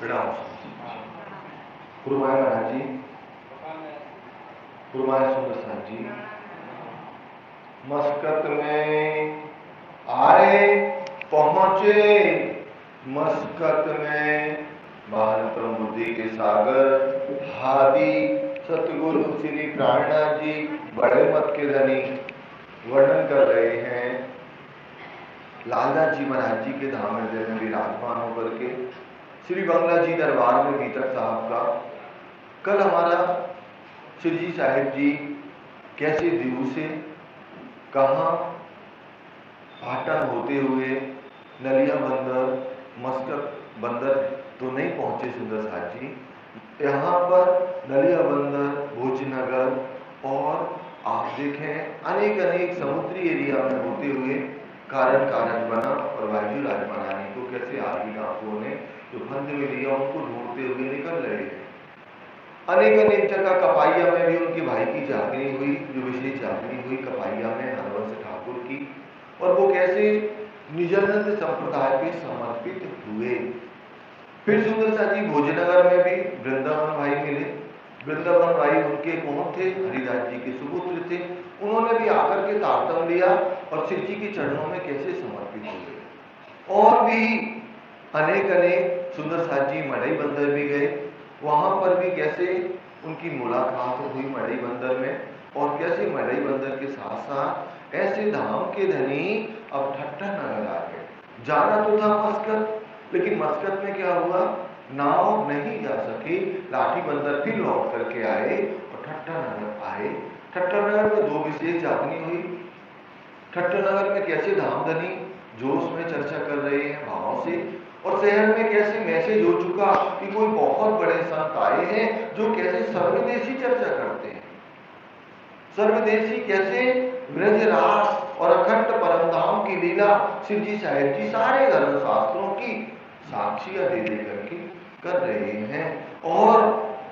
प्रणाम। गुरुमाया महाराज जी, गुरुमाया सुंदर साहब जी, मस्कत में आए पहुंचे, मस्कत में महान बुद्धि के सागर हादी सतगुरु श्री प्राणनाथ जी बड़े मत के धनी वर्णन कर रहे हैं लालदास जी महाराज जी के धाम हृदय में विराजमान होकर के श्री बंगला जी दरबार में बीतक साहब का। कल हमारा श्री जी साहिब जी कैसे दीव से कहाँ पाटन होते हुए नलिया बंदर मस्कत बंदर तो नहीं पहुंचे सुंदर साहब जी, यहाँ पर नलिया बंदर भोजनगर और आप देखें अनेक अनेक समुद्री एरिया में होते हुए कारण कारज बना और वायु राज बनाने को कैसे आदमी डाकुओं ने जो फंद में लिया उनको ढूंढते हुए निकल रहे हैं। अनेक अनेक जगह कपाइया में भी उनके भाई की जागनी हुई, जो विशेष जागनी हुई कपाइया में हरवंश ठाकुर की, और वो कैसे निजानंद संप्रदाय पे समर्पित हुए। फिर सुंदर सा जी भोजनगर में भी वृंदावन भाई मिले। वृंदावन भाई उनके कौन थे? हरिदास जी के सुपुत्र थे। उन्होंने भी आकर के तारतम लिया और शिव जी के चरणों में कैसे समर्पित हुए। और भी अनेक अनेक सुंदर साथ जी मड़ई बंदर भी गए, वहां पर भी कैसे उनकी मुलाकात हुई मड़ई बंदर में, और कैसे मड़ई बंदर के साथ साथ ऐसे धाम के धनी अब ठट्टा नगर आ गए। जाना तो था मस्कत, लेकिन मस्कत में क्या हुआ, नाव नहीं जा सकी। लाठी बंदर फिर लौट करके आए और ठट्टा नगर आए। ठट्टा नगर में दो विशेष जागनी हुई। ठट्टा नगर में कैसे धाम धनी जोश में चर्चा कर रहे हैं भावों से, और शहर में कैसे मैसेज हो चुका कि कोई बहुत बड़े संत आए हैं जो कैसे सर्वदेशी चर्चा करते हैं। सर्वदेशी कैसे ब्रजरास और अखंड परमधाम की लीला शिव जी साहिब जी सारे धर्म शास्त्रों की साक्षियां दे दे करके कर रहे हैं, और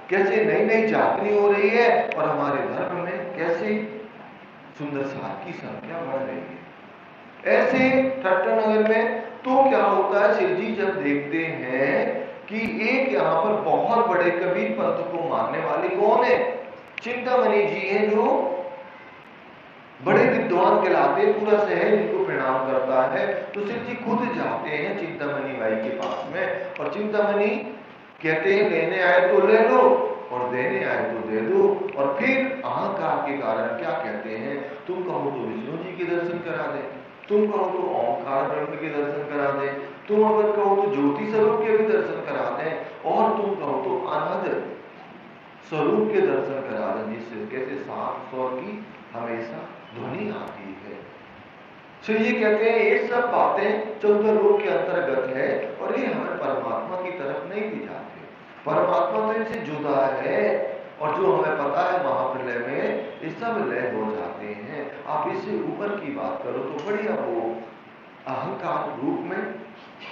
कैसे नई नई जागनी हो रही है, और हमारे धर्म में कैसे सुंदर साथ की संख्या बढ़ रही है। ऐसे ठट्टा नगर में तो क्या होता है, शिव जी जब देखते हैं कि एक यहाँ पर बहुत बड़े कबीर पंथ को मानने वाले कौन है, चिंतामणि जी हैं, जो बड़े विद्वान कहलाते हैं, पूरा शहर इनको प्रणाम करता है। तो शिव जी खुद जाते हैं चिंतामणि भाई के पास में, और चिंतामणि कहते हैं लेने आए तो ले लो और देने आए तो दे दो। और फिर अहंकार के कारण क्या कहते हैं, तुम कहो तो विष्णु जी के दर्शन करा दे, तुम कहो तो ओंकार ब्रह्म के दर्शन करा दे, तुम अगर कहो तो ज्योति स्वरूप के भी दर्शन करा दे, और तुम कहो तो अनहद स्वरूप के दर्शन करा दें, जिससे कैसे सात स्वर की हमेशा ध्वनि आती है। तो ये कहते हैं ये सब बातें 14 लोक के अंतर्गत है, और ये हमें परमात्मा की तरफ नहीं ले जाते। परमात्मा तो इनसे जुदा है, और जो हमें पता है महाप्रलय में ये सब लय हो जाते हैं। आप इससे ऊपर की बात करो तो बढ़िया, वो अहंकार रूप में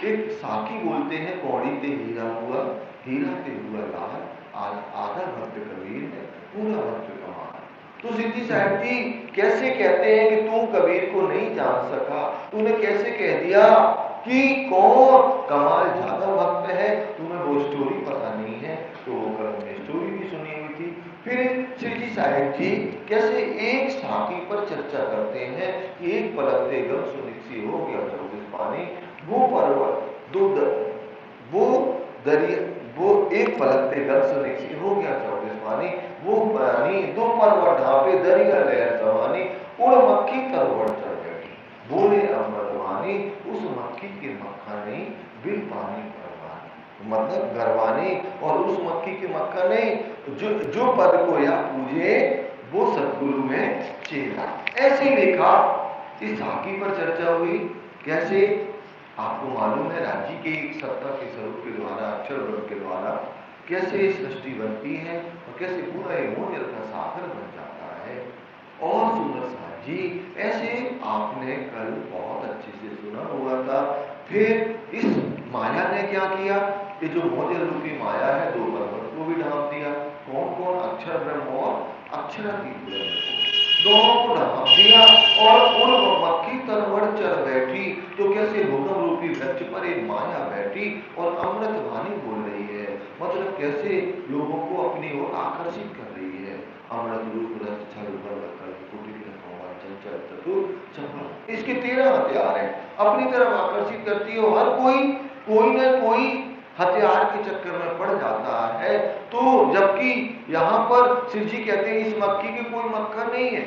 एक साखी बोलते हैं, कौड़ी ते हीरा हुआ, हीरा ते हुआ लाल, आधा भक्त कबीर है, पूरा भक्त कमाल। तो सिद्धि साहब जी कैसे कहते हैं कि तू कबीर को नहीं जान सका, तूने कैसे कह दिया कि कौन कमाल ज्यादा भक्त है, तुम्हें वो स्टोरी पता नहीं है। तो वो कल हमने स्टोरी भी सुनी हुई थी। फिर सिद्धि साहब जी कैसे एक साथी पर चर्चा करते हैं कि एक पलक दे गम सुनिश्ची हो गया 24 पानी, वो पर्वत वो दरिया, वो एक पलक पे गम सुनिश्ची हो गया 24 पानी, वो पानी दो पर्वत ढापे दरिया लहर सवानी, उड़ मक्खी तरवड़ चढ़ बैठी, बोले अमृतवानी, उस मक्खी के मक्खा नहीं बिल पानी परवानी, मतलब गरवानी, और उस मक्खी के मक्खा नहीं, जो पद को या पूजे वो सतगुरु में चेला। ऐसे लिखा। इस झांकी पर चर्चा हुई। कैसे आपको मालूम है, राज्य के एक सत्ता के स्वरूप के द्वारा, अक्षर वर्ग के द्वारा कैसे सृष्टि बनती है, और कैसे पूरा मोहन का सागर बन जाता है। और सुंदर साहब जी ऐसे आपने कल बहुत अच्छे से सुना हुआ था। फिर इस माया ने क्या किया, ये जो मोहन रूपी माया है, दो पर्वत को भी ढांप दिया। कौन कौन? अक्षर ब्रह्म और अक्षरातीत ब्रह्म को, दोनों को ढांप दिया, और उन मक्खी तरवड़ चढ़ बैठी। तो कैसे भूकंप रूपी वृक्ष पर एक माया बैठी और अमृत वाणी बोल रही है मतलब कैसे लोगों को अपनी ओर आकर्षित कर रही है। अमृत रूप रस छल बल कर कुटिल कोमल चंचल चतुर चपल, इसके 13 हथियार हैं। अपनी तरफ आकर्षित करती है। हर कोई न कोई हथियार के चक्कर में पड़ जाता है। तो जबकि यहाँ पर शिव जी कहते हैं इस मक्खी की कोई मक्खन नहीं है,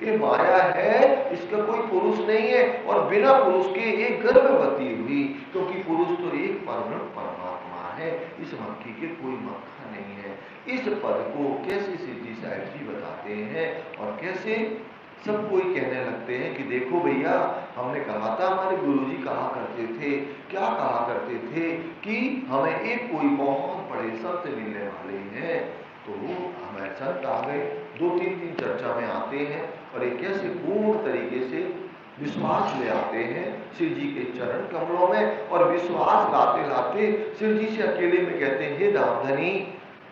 ये माया है, इसका कोई पुरुष नहीं है। और बिना पुरुष के एक गर्भवती हुई, क्योंकि पुरुष तो एक परब्रह्म परमात्मा है, इस मक्खी के कोई मक्खन नहीं है। इस पद को कैसे शिव जी साहिब जी बताते हैं और कैसे सब कोई कहने लगते हैं कि देखो भैया, हमने कहा था, हमारे गुरुजी कहा करते थे, क्या कहा करते थे कि हमें एक कोई बहुत बड़े संत मिलने वाले हैं। तो हमारे संत आ गए, 2-3 दिन चर्चा में आते हैं और एक ऐसे पूर्ण तरीके से विश्वास ले आते हैं शिव जी के चरण कमलों में। और विश्वास लाते लाते शिव जी से अकेले में कहते हैं, हे दामधनी,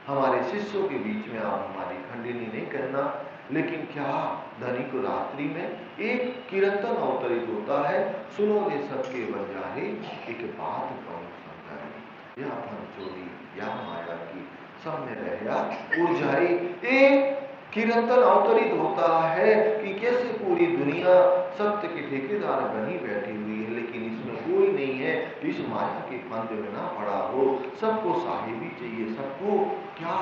हमारे शिष्यों के बीच में आप हमारी खंडनी नहीं करना। लेकिन क्या धनी को रात्रि में एक कीर्तन अवतरित होता है, सुनोगे सबके बंजारे, एक बात कहूं समझाई, या फन चोरी या माया की सब में रहया उर्जाई। एक कीर्तन अवतरित होता है कि कैसे पूरी दुनिया सत्य के ठेकेदार बनी बैठी हुई है, लेकिन इसमें कोई नहीं है कि इस माया के फंद में ना पड़ा हो। सबको साहिबी चाहिए, सबको क्या,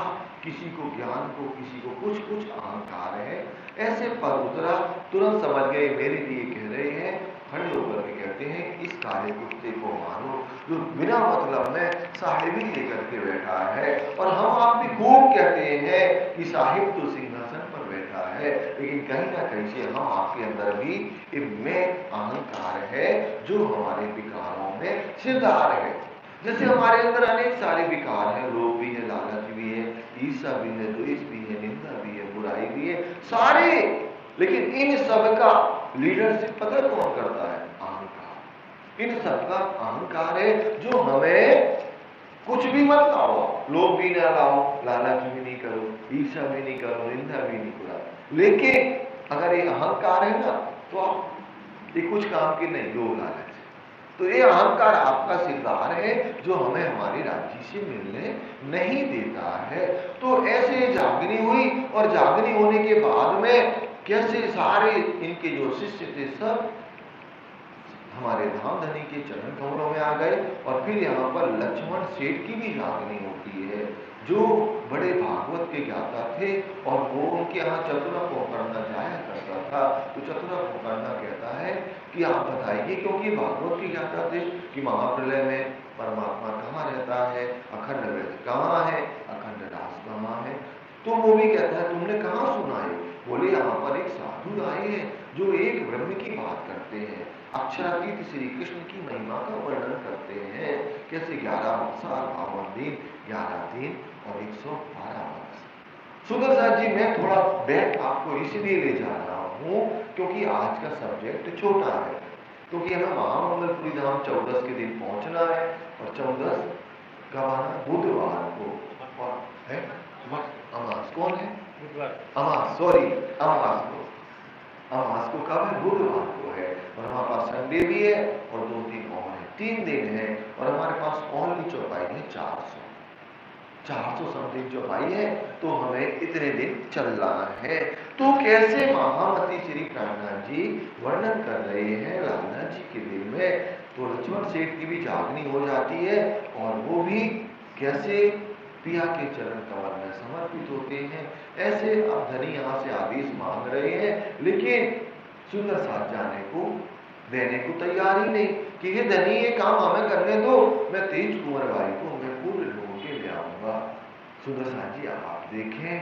किसी को ज्ञान को, किसी को कुछ अहंकार है। ऐसे पर उतरा, तुरंत समझ गए मेरे लिए कह रहे हैं। खड़े होकर के कहते हैं, इस काले कुत्ते को मारो जो बिना मतलब में साहिबी लेकर के बैठा है। और हम आप भी खूब कहते हैं कि साहिब तो सिंहासन पर बैठा है, लेकिन कहीं ना कहीं से हम आपके अंदर भी इनमें अहंकार है जो हमारे विकारों में सिरदार है। जैसे हमारे अंदर अनेक सारे विकार हैं, लोभ भी है, लालच भी है, ईर्ष्या भी है, द्वेष भी है, निंदा भी है, बुराई भी है, सारे। लेकिन इन सब का लीडरशिप पता कौन करता है? अहंकार। इन सब का अहंकार है जो हमें कुछ भी मत लाओ, लोभ भी ना लाओ, लालच भी नहीं करो, ईर्ष्या भी नहीं करो, निंदा भी नहीं करो। लेकिन अगर ये अहंकार है ना, तो आप ये कुछ काम की नहीं, लोभ लालच। तो ये अहंकार आपका सिरदार है जो हमें हमारी राज्य से मिलने नहीं देता है। तो ऐसे जागनी हुई और जागनी होने के बाद में कैसे सारे इनके जो शिष्य थे सब हमारे धामधनी के चरण कमलों में आ गए। और फिर यहाँ पर लक्ष्मण सेठ की भी जागनी होती है, जो बड़े भागवत के ज्ञाता थे और वो उनके यहाँ चतुरा पोकरना जाया करता था। तो चतुरा पोकरना कहता है कि आप बताइए, क्योंकि भागवत के ज्ञाता थे, कि महाप्रलय में परमात्मा कहाँ रहता है, अखंड वैद्य कहाँ है, अखंड रास कहाँ है। तो वो भी कहता है तुमने कहाँ सुना है? बोले यहाँ पर एक साधु आए हैं जो एक ब्रह्म की बात करते हैं, अक्षरातीत श्री कृष्ण की महिमा का वर्णन करते हैं। कैसे 11 साल 52 दिन 11 दिन और 112 वर्ष। सुदर्शन जी, मैं थोड़ा बैक आपको इसलिए ले जा रहा हूँ क्योंकि आज का सब्जेक्ट छोटा है, क्योंकि हमें महामंगलपुरी धाम 14 के दिन पहुंचना है। और 14 कब आना? बुधवार को। और है अमास, कौन है? अमास, सॉरी, अमास को। अमास को कब है? बुधवार को है। और हमारे पास संडे भी है और 2 दिन और है, 3 दिन है। और हमारे पास ओनली चौपाई है 400 समथिंग चौपाई है। तो हमें इतने दिन चलना है। तो कैसे महामती श्री प्राणनाथ जी वर्णन कर रहे हैं लाला जी के दिल में। तो लक्ष्मण सेठ की भी जागनी हो जाती है और वो भी कैसे पिया के चरण कमल में समर्पित होते हैं। ऐसे अब धनी यहाँ से आदेश मांग रहे हैं, लेकिन सुंदर साथ जाने को देने को तैयार ही नहीं कि ये धनी ये काम हमें करने दो, मैं तेज कुंवर भाई को मैं पूरे लोगों के ले आऊंगा। सुंदर साथ जी, अब आप देखें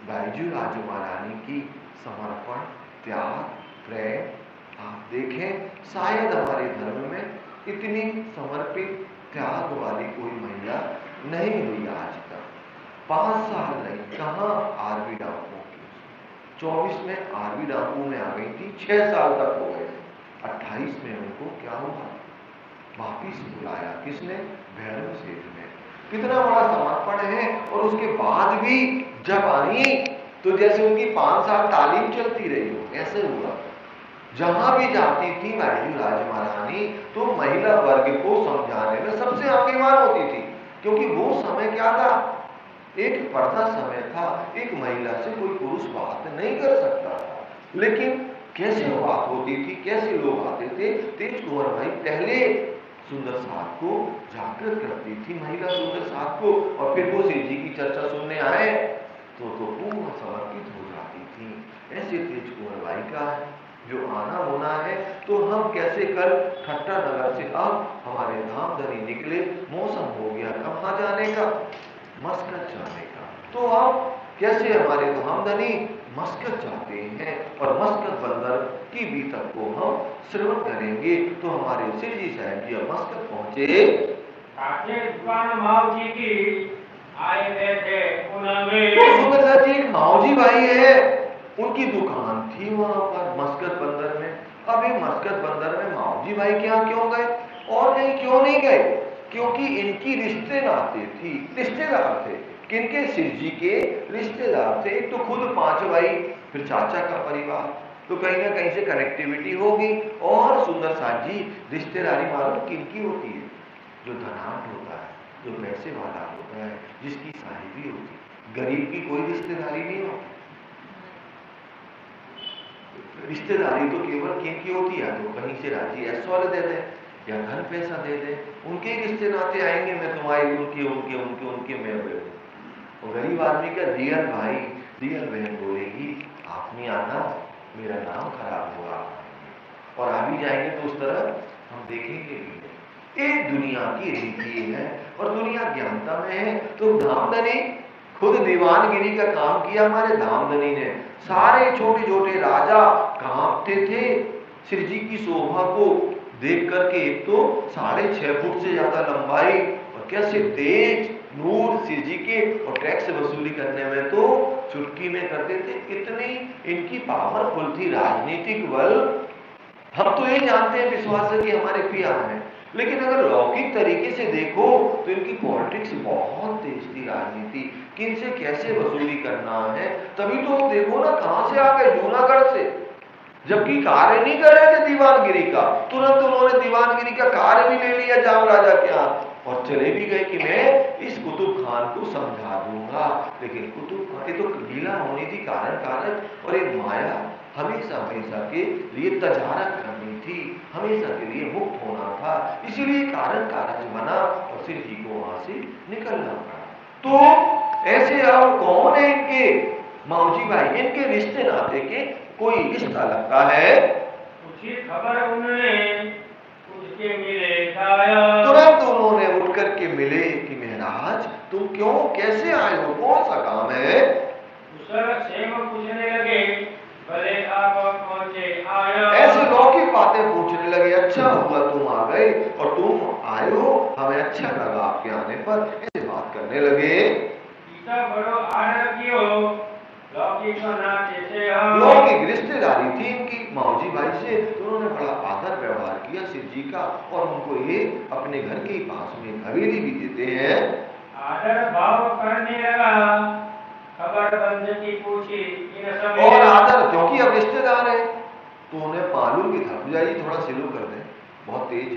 बाईजू राजू महारानी की समर्पण, त्याग, प्रेम आप देखें। शायद हमारे धर्म में इतनी समर्पित त्याग वाली कोई महिला नहीं हुई आज तक। 5 साल नहीं, कहाँ आरबी डाकू की 24 में आरबी डाकू में आ गई थी, 6 साल तक हो गए। 28 में उनको क्या हुआ? वापिस बुलाया। किसने? भैरव सेठ ने। कितना बड़ा समर्पण है। और उसके बाद भी जब आई तो जैसे उनकी 5 साल तालीम चलती रही हो, ऐसे हुआ। जहां भी जाती थी बाईजू राज महारानी तो महिला वर्ग को समझाने में सबसे आगेवान होती थी क्योंकि वो समय क्या था, एक पर्दा समय था, एक महिला से कोई पुरुष बात नहीं कर सकता था। लेकिन कैसे बात होती थी, कैसे लोग आते थे। तेज कुंवर भाई पहले सुंदर साथ को जागृत करती थी, महिला सुंदर साथ को, और फिर वो शिव जी की चर्चा सुनने आए तो पूर्ण समर्पित हो जाती थी। ऐसे तेज कुंवर भाई का जो आना होना है। तो हम कैसे कल ठट्टा नगर से अब हमारे धामधनी निकले, मौसम हो गया कहाँ जाने का, मस्कत जाने का। तो अब कैसे हमारे धामधनी मस्कत जाते हैं और मस्कत बंदर की बीतक को हम श्रवण करेंगे। तो हमारे श्री जी साहब जी अब मस्कत पहुंचे। दुकान माव जी की आए थे उनमें। तो सुंदर जी एक मावजी भाई है, उनकी दुकान थी वहां पर मस्कत बंदर में। अब ये मस्कत बंदर में मावजी भाई के यहाँ क्यों गए, और नहीं क्यों नहीं गए, क्योंकि इनकी रिश्ते नाते थी, रिश्तेदार थे। किनके, शिव जी के रिश्तेदार थे। एक तो खुद 5 भाई, फिर चाचा का परिवार, तो कहीं ना कहीं से कनेक्टिविटी होगी। और सुंदर साथ जी रिश्तेदारी मालूम किनकी होती है, जो धनाढ़ होता है, जो पैसे वाला होता है, जिसकी साहिबी होती है। गरीब की कोई रिश्तेदारी नहीं होती। रिश्तेदारी तो केवल किनकी होती है, तो कहीं से राजी ऐसा वाले दे दे या धन पैसा दे दे, उनके ही रिश्ते नाते आएंगे, मैं तुम्हारी, उनके उनके उनके उनके मैं हुए। और गरीब आदमी का रियल भाई रियल बहन बोलेगी आप नहीं आना, मेरा नाम खराब होगा, और आ भी जाएंगे तो उस तरह हम देखेंगे भी। एक दुनिया की रीति है और दुनिया ज्ञानता में है। तो धामधनी खुद दीवानगिरी का काम किया हमारे धामधनी ने। सारे छोटे छोटे राजा कांपते थे श्री जी की शोभा को देख करके। एक तो 6.5 फुट से ज्यादा लंबाई, और कैसे तेज नूर श्री जी के, और टैक्स वसूली करने में तो चुटकी में करते थे। इतनी इनकी पावरफुल थी राजनीतिक बल। हम तो ये जानते हैं विश्वास है कि हमारे पिया हैं, लेकिन अगर लौकिक तरीके से देखो तो इनकी पॉलिटिक्स बहुत तेज थी, राजनीति किन से कैसे वसूली करना है। तभी तो देखो ना कहां से आ गए, जूनागढ़ से, जबकि कार्य नहीं कर रहे थे दीवानगिरी का, तुरंत उन्होंने दीवानगिरी का कार्य भी ले लिया जाम राजा के यहाँ, और चले भी गए कि मैं इस कुतुब खान को समझा दूंगा। लेकिन कुतुब खान तो लीला होनी थी, कारण कारक, और एक माया हमेशा हमेशा के लिए तजारत करनी थी, हमेशा के लिए मुक्त होना था। इसीलिए कारण कारक बना और श्री जी को वहां से निकलना पड़ा। तो ऐसे अब कौन है इनके मावजी भाई, इनके रिश्ते नाते के कोई रिश्ता लगता है। उचित खबर उन्हें उसके मिले तुरंत उन्होंने उठ करके मिले कि महाराज तुम क्यों, कैसे आए हो, कौन सा काम है। पूछने लगे, भले आप पहुंचे आया। ऐसे लौकिक बातें पूछने लगे, अच्छा हुआ तुम आ गए, और तुम आए हो, हमें अच्छा लगा आपके आने पर, ऐसे बात करने लगे। बड़ो आदर कियो, लौकिक रिश्तेदारी थी इनकी मावजी भाई से, तो उन्होंने बड़ा आदर व्यवहार किया शिव जी का, और उनको ये अपने घर के पास में हवेली भी देते हैं। आदर भाव करने लगा, खबर बंद की पूछी और आदर, क्योंकि अब रिश्तेदार है तो उन्हें मालूम भी था, जाइए थोड़ा स्लो कर दें, बहुत तेज है,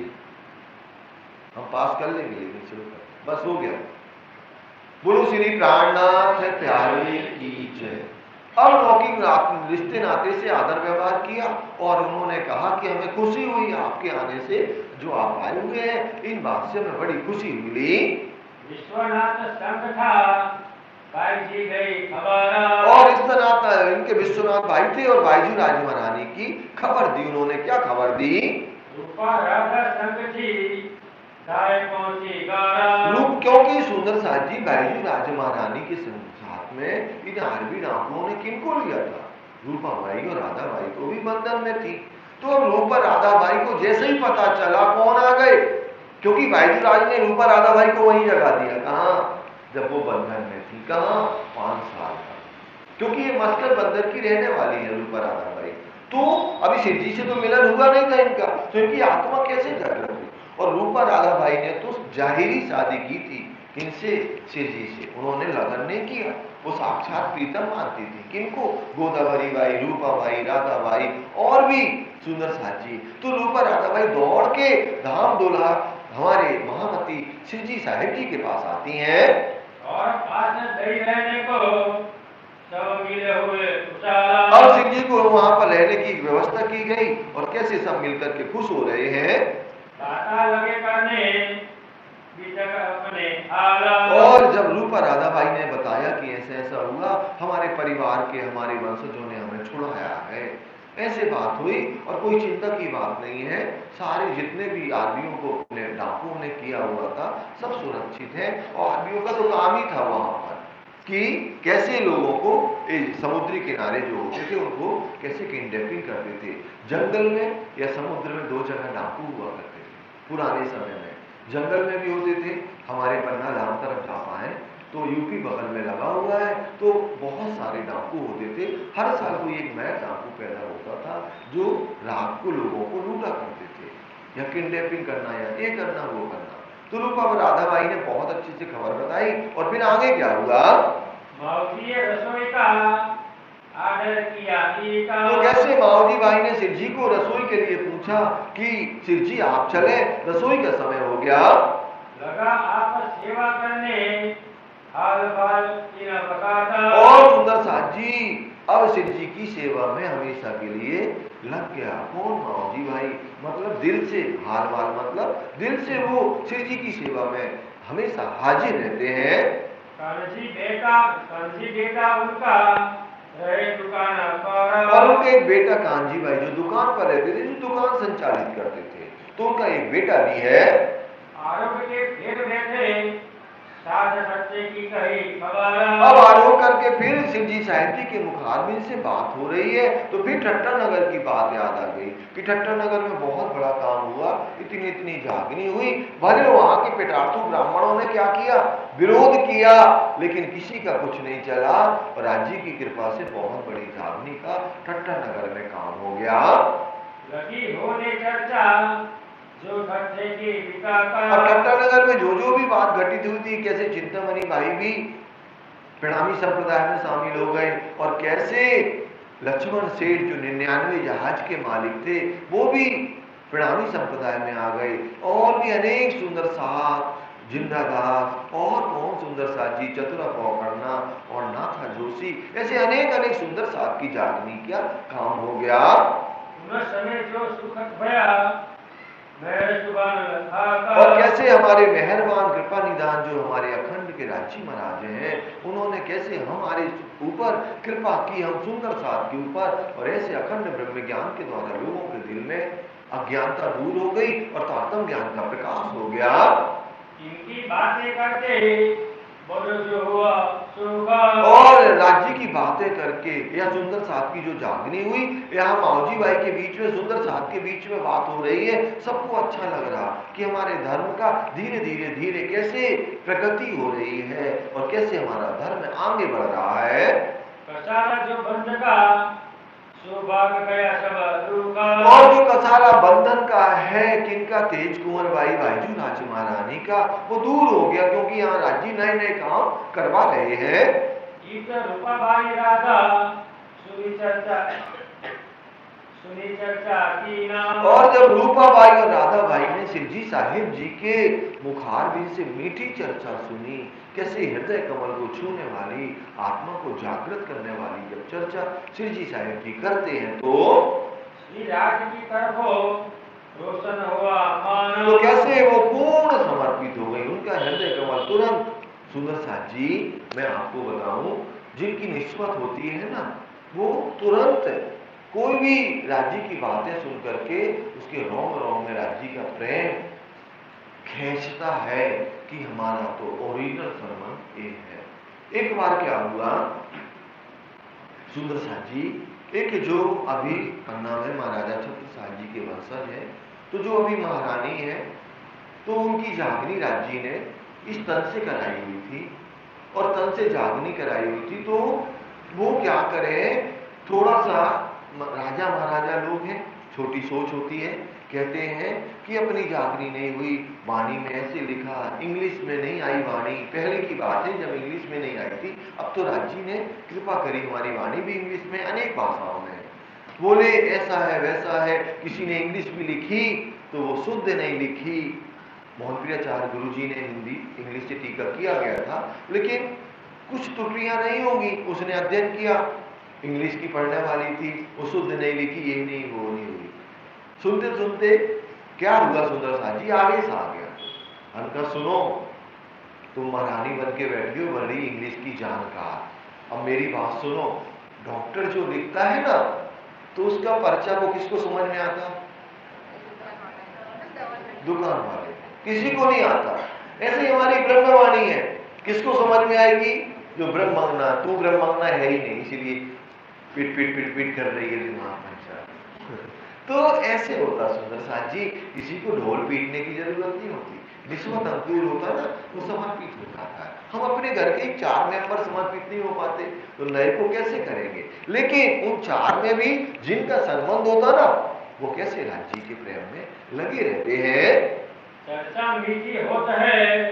हम पास कर लेंगे लेकिन स्लो कर, बस हो गया। बोलो श्री प्राणनाथ प्यारे की जय। अब लौकिक रिश्ते नाते से आदर व्यवहार किया, और उन्होंने कहा कि हमें खुशी हुई आपके आने से, जो आप आए हुए हैं इन बात से हमें बड़ी खुशी मिली। विश्वनाथ संग था, भाईजी गई खबर, और इस तरह इनके विश्वनाथ भाई थे और बाईजी राज महारानी की खबर दी। उन्होंने क्या खबर दी, रूपा राधा संग थी, रूप, क्योंकि सुंदर साथ जी बाईजी राज महारानी के साथ में इन आरबी डाकुओं ने किनको लिया था, रूपा बाई और राधा बाई को भी बंधन में थी। तो अब रूपा राधा बाई को जैसे ही पता चला कौन आ गए, क्योंकि बाईजी राज ने रूपा राधा बाई को वहीं जगा दिया, कहा, जब वो बंधन में थी, कहा 5 साल का, क्योंकि ये मस्कत बंदर की रहने वाली है रूपा राधा बाई। तो अभी शिव जी से तो मिलन हुआ नहीं था इनका, तो इनकी आत्मा कैसे जागृत हुई। और रूपा राधा भाई ने तो जाहिरी शादी की थी किनसे, शिव जी से, उन्होंने लगन नहीं किया, वो साक्षात प्रीतम मानती थी किनको, Godavari by, Rupa by, Radha by और भी सुंदर साथ जी। तो रूपा राधा बाई दौड़ के धाम दूल्हा हमारे महामती श्री जी साहिब जी के पास आती हैं और पास में खड़ी रहने को सब मिले हुए अब श्री जी को वहां पर रहने की व्यवस्था की गई और कैसे सब मिलकर के खुश हो रहे हैं लगे करने अपने और जब रूपा राधाबाई ने बताया कि ऐसा ऐसा हुआ, हमारे परिवार के हमारे वंशजों ने हमें छुड़ाया है, ऐसे बात हुई और कोई चिंता की बात नहीं है। सारे जितने भी आदमियों को डाकुओं ने किया हुआ था सब सुरक्षित है और आदमियों का तो काम ही था वहां पर कि कैसे लोगों को समुद्री किनारे जो होते थे उनको कैसे किडनैपिंग करते थे। जंगल में या समुद्र में दो जगह डाकू हुआ करते थे पुराने समय में। जंगल में भी होते थे, हमारे पन्ना धाम तरफ जा पाए तो यूपी बगल में लगा हुआ है, तो बहुत सारे डाकू होते थे। हर साल कोई एक नया डाकू पैदा होता था जो रात को लोगों को लूटा करते थे, या किडनैपिंग करना या ये करना वो करना। तो रूपा राधाबाई ने बहुत अच्छे से खबर बताई और फिर आगे क्या हुआ, रसोई का आर्डर किया। तो कैसे माओजी भाई ने सिर जी को रसोई के लिए पूछा कि सिर जी आप चले, रसोई का समय हो गया। लगा आप सेवा करने हाल बाल बताता। और सुंदर साथ जी अब सिर जी की सेवा में हमेशा के लिए लग गया। कौन माओजी भाई, मतलब दिल से, हाल बाल मतलब दिल से वो सिर जी की सेवा में हमेशा हाजिर रहते हैं। कांजी बेटा उनका दुकान पर, और उनका एक बेटा कांजी भाई जो दुकान पर रहते थे, जो दुकान संचालित करते थे, तो उनका एक बेटा भी है। आरोप के फिर बैठे की कही खबर। अब आरोप करके फिर शिव जी साहिब जी के मुखारबिन से बात हो रही है, तो फिर ठट्टा नगर की बात याद आ गई कि ठट्टा नगर में बहुत बड़ा काम हुआ, इतनी इतनी झागनी हुई। भले वहां के पेटार्थू ब्राह्मणों ने क्या किया, विरोध किया, लेकिन किसी का कुछ नहीं चला और राज्य की कृपा से बहुत बड़ी झागनी का ठट्टा नगर में काम हो गया। लगी होने चर्चा जो घटे की अब ठट्टा नगर में जो भी बात घटित हुई थी, कैसे चिंतामणि भाई भी प्रणामी संप्रदाय में शामिल हो गए और कैसे लक्ष्मण सेठ जो 99 जहाज के मालिक थे वो भी प्रणामी संप्रदाय में आ गए, और भी अनेक सुंदर साथ जिंदादास और कौन सुंदर साथ जी, चतुरा पौकड़ना और नाथा जोशी, ऐसे अनेक अनेक सुंदर साथ की जागनी क्या काम हो गया। समय जो सुखद भया और कैसे हमारे मेहरबान कृपा निदान जो हमारे अखंड के राज्य महाराज हैं, उन्होंने कैसे हमारे ऊपर कृपा की, हम सुंदर साथ के ऊपर, और ऐसे अखंड ब्रह्म ज्ञान के द्वारा लोगों के दिल में अज्ञानता दूर हो गई और तात्म ज्ञान का प्रकाश हो गया। इनकी बातें करते जो हुआ और राज्य की बातें करके या सुंदर साथ की जो जागनी हुई, यहाँ माओजी भाई के बीच में, सुंदर साथ के बीच में बात हो रही है, सबको अच्छा लग रहा कि हमारे धर्म का धीरे धीरे धीरे कैसे प्रगति हो रही है और कैसे हमारा धर्म आगे बढ़ रहा है। जो बंध का गया सब और जो कसारा बंधन का है किनका, तेज कुंवर बाई बाईजू नाच महारानी का, वो दूर हो गया क्योंकि यहाँ राज्य नए नए काम करवा रहे हैं। रूपाबाई राधा सुनी चर्चा की नाम। और जब रूपाबाई और राधाबाई ने शिवजी साहिब जी के मुखारबिन से मीठी चर्चा सुनी, कैसे हृदय कमल को छूने वाली, आत्मा को जागृत करने वाली जब चर्चा शिवजी साहिब जी करते हैं तो श्री राज की तरफ रोशन हुआ मान, तो कैसे वो पूर्ण समर्पित हो गई, उनका हृदय कमल तुरंत। सुंदर साथ जी मैं आपको बताऊं, जिनकी निस्बत होती है ना, वो तुरंत कोई भी राज्य की बातें सुन करके उसके रोम रोम में राज्य का प्रेम खींचता है कि हमारा तो ओरिजिनल संबंध एक है। एक बार क्या हुआ, सुंदर साथ जी एक जो अभी पन्ना में महाराजा छत्रसाल जी के वंशज है, तो जो अभी महारानी है, तो उनकी जागनी राज्य ने इस तन से कराई हुई थी और तन से जागनी कराई हुई थी, तो वो क्या करें, थोड़ा सा राजा महाराजा लोग हैं, छोटी सोच होती है, कहते हैं कि अपनी जागनी नहीं हुई, वाणी में ऐसे लिखा, इंग्लिश में नहीं आई वाणी, पहले की बात है जब इंग्लिश में नहीं आई थी, अब तो राज्य ने कृपा करी हमारी वाणी भी इंग्लिश में, अनेक भाषाओं में, बोले ऐसा है वैसा है, किसी ने इंग्लिश भी लिखी तो वो शुद्ध नहीं लिखी, मोहनप्रियाचार्य गुरु जी ने हिंदी इंग्लिश से टीका किया गया था, लेकिन कुछ त्रुटियां नहीं होगी। उसने अध्ययन किया, इंग्लिश की पढ़ने वाली थी, वो शुद्ध नहीं लिखी, ये नहीं वो नहीं हुई। सुनते सुनते क्या हुआ, सुंदर साथ जी आगे से आ गया। हमने कहा सुनो, तुम महारानी बन के बैठी हो, बड़ी इंग्लिश की जानकार, अब मेरी बात सुनो, डॉक्टर जो लिखता है ना, तो उसका पर्चा को किसको समझ में आता? दुकान वाले, किसी को नहीं आता। ऐसे ही हमारी ब्रह्मवाणी है, किसको समझ में आएगी? जो ब्रह्मंगना, तू ब्रह्मंगना है ही नहीं, इसीलिए पिट पिट पिट पिट कर रही है दिमाग में। तो ऐसे होता सुंदर साथ जी, किसी को ढोल पीटने की जरूरत नहीं होती। निस्बत अंकुर होता ना, वो समर्पित हो जाता है। हम अपने घर के 4 मेंबर समर्पित नहीं हो पाते, तो नए को कैसे करेंगे? लेकिन उन 4 में भी जिनका संबंध होता ना, वो कैसे राज्य के प्रेम में लगे रहते हैं। चर्चा मीठी होता है,